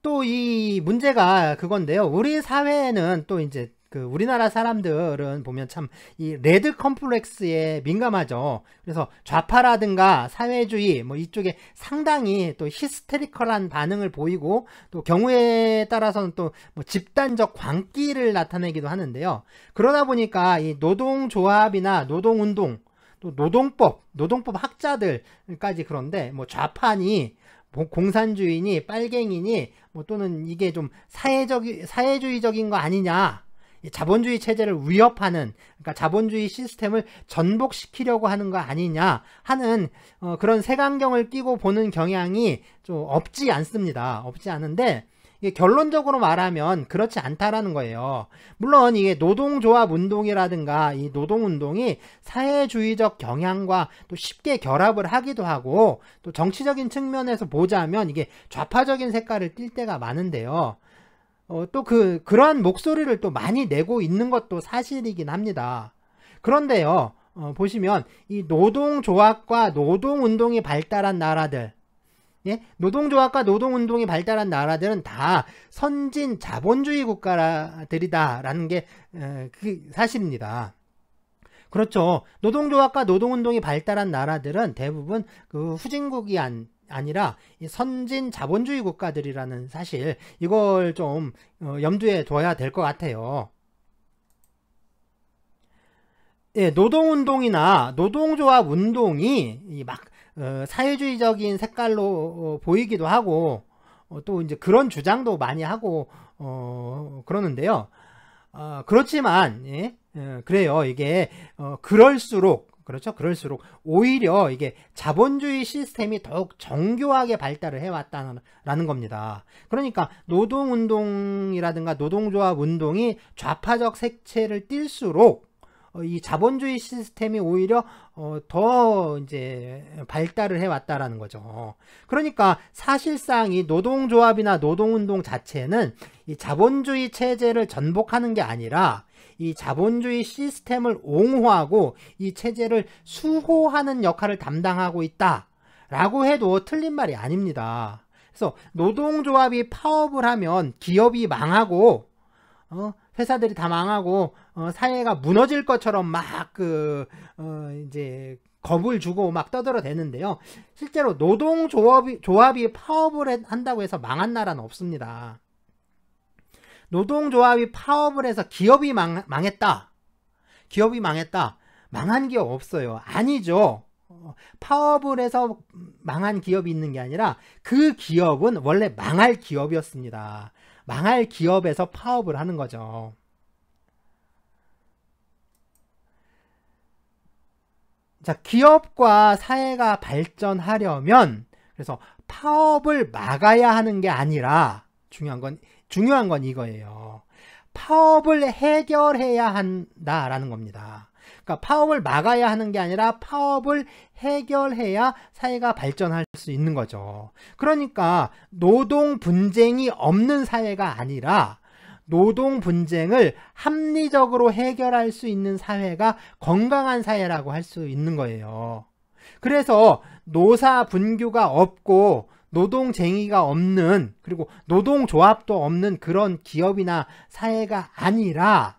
또 이 문제가 그건데요. 우리 사회에는 또 이제 그 우리나라 사람들은 보면 참 이 레드 컴플렉스에 민감하죠. 그래서 좌파라든가 사회주의 뭐 이쪽에 상당히 또 히스테리컬한 반응을 보이고, 또 경우에 따라서는 또 뭐 집단적 광기를 나타내기도 하는데요. 그러다 보니까 이 노동조합이나 노동운동, 또 노동법 학자들까지, 그런데 뭐 좌파니 공산주의니 빨갱이니 뭐 또는 이게 좀 사회주의적인 거 아니냐, 자본주의 체제를 위협하는, 그러니까 자본주의 시스템을 전복시키려고 하는 거 아니냐 하는 그런 색안경을 끼고 보는 경향이 좀 없지 않습니다. 없지 않은데, 이게 결론적으로 말하면 그렇지 않다라는 거예요. 물론 이게 노동조합 운동이라든가 이 노동운동이 사회주의적 경향과 또 쉽게 결합을 하기도 하고, 또 정치적인 측면에서 보자면 이게 좌파적인 색깔을 띨 때가 많은데요. 또 그러한 목소리를 또 많이 내고 있는 것도 사실이긴 합니다. 그런데요, 보시면 이 노동조합과 노동운동이 발달한 나라들, 예? 노동조합과 노동운동이 발달한 나라들은 다 선진 자본주의 국가들이다라는 게 사실입니다. 그렇죠. 노동조합과 노동운동이 발달한 나라들은 대부분 그 후진국이 아니라 선진 자본주의 국가들이라는 사실, 이걸 좀 염두에 둬야 될 것 같아요. 예, 노동운동이나 노동조합 운동이 막 사회주의적인 색깔로 보이기도 하고, 또 이제 그런 주장도 많이 하고 그러는데요. 그렇지만 예, 그래요. 이게 그럴수록 오히려 이게 자본주의 시스템이 더욱 정교하게 발달을 해왔다는 겁니다. 그러니까 노동운동이라든가 노동조합 운동이 좌파적 색채를 띨수록 이 자본주의 시스템이 오히려 더 이제 발달을 해왔다라는 거죠. 그러니까 사실상 이 노동조합이나 노동운동 자체는 이 자본주의 체제를 전복하는 게 아니라 이 자본주의 시스템을 옹호하고 이 체제를 수호하는 역할을 담당하고 있다라고 해도 틀린 말이 아닙니다. 그래서 노동조합이 파업을 하면 기업이 망하고 회사들이 다 망하고 사회가 무너질 것처럼 막 이제 겁을 주고 막 떠들어대는데요. 실제로 노동조합이 파업을 한다고 해서 망한 나라는 없습니다. 노동조합이 파업을 해서 기업이 망했다. 망한 기업 없어요. 아니죠. 파업을 해서 망한 기업이 있는 게 아니라 그 기업은 원래 망할 기업이었습니다. 망할 기업에서 파업을 하는 거죠. 자, 기업과 사회가 발전하려면 그래서 파업을 막아야 하는 게 아니라 중요한 건 이거예요. 파업을 해결해야 한다라는 겁니다. 그러니까 파업을 막아야 하는 게 아니라 파업을 해결해야 사회가 발전할 수 있는 거죠. 그러니까 노동 분쟁이 없는 사회가 아니라 노동 분쟁을 합리적으로 해결할 수 있는 사회가 건강한 사회라고 할 수 있는 거예요. 그래서 노사 분규가 없고 노동쟁의가 없는, 그리고 노동조합도 없는 그런 기업이나 사회가 아니라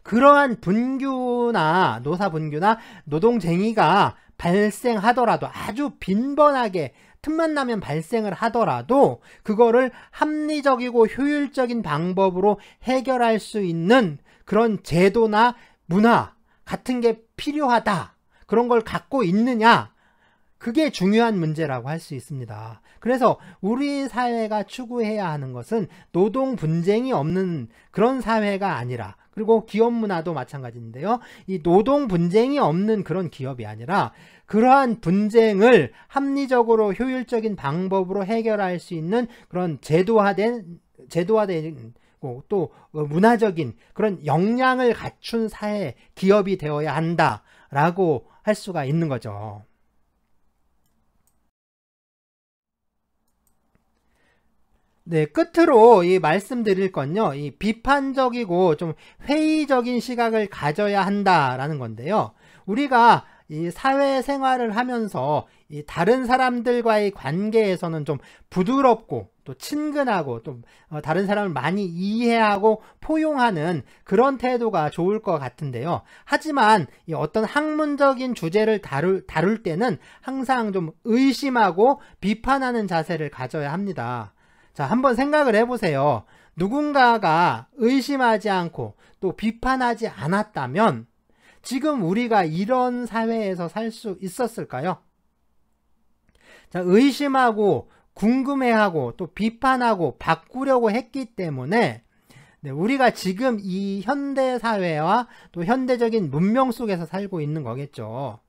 그러한 분규나 노사 분규나 노동쟁의가 발생하더라도 아주 빈번하게 틈만 나면 발생을 하더라도 그거를 합리적이고 효율적인 방법으로 해결할 수 있는 그런 제도나 문화 같은 게 필요하다. 그런 걸 갖고 있느냐? 그게 중요한 문제라고 할 수 있습니다. 그래서 우리 사회가 추구해야 하는 것은 노동 분쟁이 없는 그런 사회가 아니라, 그리고 기업 문화도 마찬가지인데요. 이 노동 분쟁이 없는 그런 기업이 아니라 그러한 분쟁을 합리적으로 효율적인 방법으로 해결할 수 있는 그런 제도화된 또 문화적인 그런 역량을 갖춘 사회, 기업이 되어야 한다라고 할 수가 있는 거죠. 네, 끝으로 말씀드릴 건요, 이 비판적이고 좀 회의적인 시각을 가져야 한다라는 건데요. 우리가 이 사회생활을 하면서 이 다른 사람들과의 관계에서는 좀 부드럽고 또 친근하고 또 다른 사람을 많이 이해하고 포용하는 그런 태도가 좋을 것 같은데요. 하지만 이 어떤 학문적인 주제를 다룰 때는 항상 좀 의심하고 비판하는 자세를 가져야 합니다. 자, 한번 생각을 해보세요. 누군가가 의심하지 않고 또 비판하지 않았다면 지금 우리가 이런 사회에서 살 수 있었을까요? 자, 의심하고 궁금해하고 또 비판하고 바꾸려고 했기 때문에 우리가 지금 이 현대 사회와 또 현대적인 문명 속에서 살고 있는 거겠죠.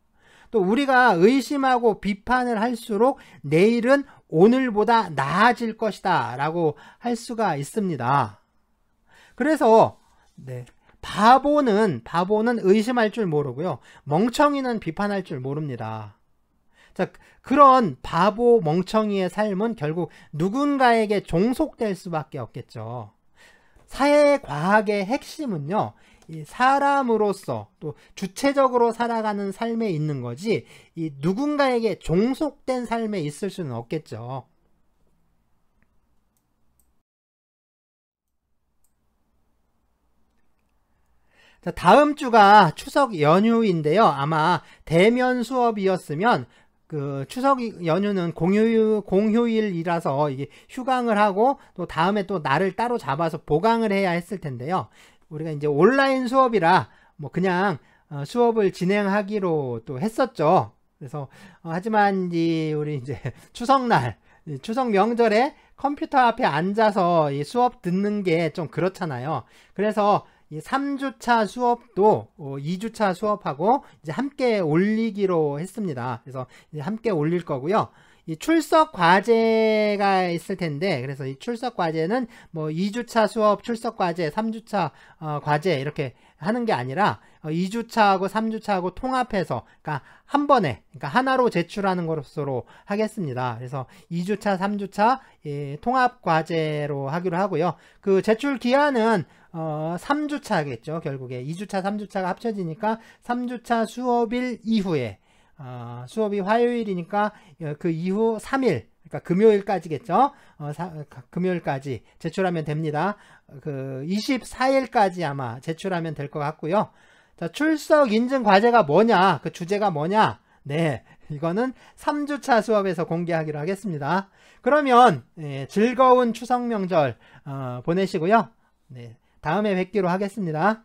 또 우리가 의심하고 비판을 할수록 내일은 오늘보다 나아질 것이다 라고 할 수가 있습니다. 그래서 바보는 의심할 줄 모르고요. 멍청이는 비판할 줄 모릅니다. 자, 그런 바보 멍청이의 삶은 결국 누군가에게 종속될 수밖에 없겠죠. 사회과학의 핵심은요, 이 사람으로서 또 주체적으로 살아가는 삶에 있는 거지, 이 누군가에게 종속된 삶에 있을 수는 없겠죠. 자, 다음 주가 추석 연휴인데요. 아마 대면 수업이었으면 그 추석 연휴는 공휴일이라서 이게 휴강을 하고 또 다음에 또 날을 따로 잡아서 보강을 해야 했을 텐데요. 우리가 이제 온라인 수업이라 뭐 그냥 수업을 진행하기로 또 했었죠. 그래서 하지만 우리 이제 추석날, 추석 명절에 컴퓨터 앞에 앉아서 이 수업 듣는 게 좀 그렇잖아요. 그래서 이 3주차 수업도 2주차 수업하고 이제 함께 올리기로 했습니다. 그래서 이제 함께 올릴 거고요. 이 출석 과제가 있을 텐데, 그래서 이 출석 과제는 뭐 2주차 수업 출석 과제, 3주차 과제 이렇게 하는 게 아니라 2주차하고 3주차하고 통합해서, 그러니까 한 번에, 그러니까 하나로 제출하는 것으로 하겠습니다. 그래서 2주차, 3주차 통합 과제로 하기로 하고요. 그 제출 기한은 3주차겠죠. 결국에 2주차, 3주차가 합쳐지니까 3주차 수업일 이후에, 수업이 화요일이니까 그 이후 3일, 그러니까 금요일까지겠죠. 금요일까지 제출하면 됩니다. 그 24일까지 아마 제출하면 될 것 같고요. 자, 출석 인증 과제가 뭐냐, 그 주제가 뭐냐, 네, 이거는 3주차 수업에서 공개하기로 하겠습니다. 그러면 즐거운 추석 명절 보내시고요. 네, 다음에 뵙기로 하겠습니다.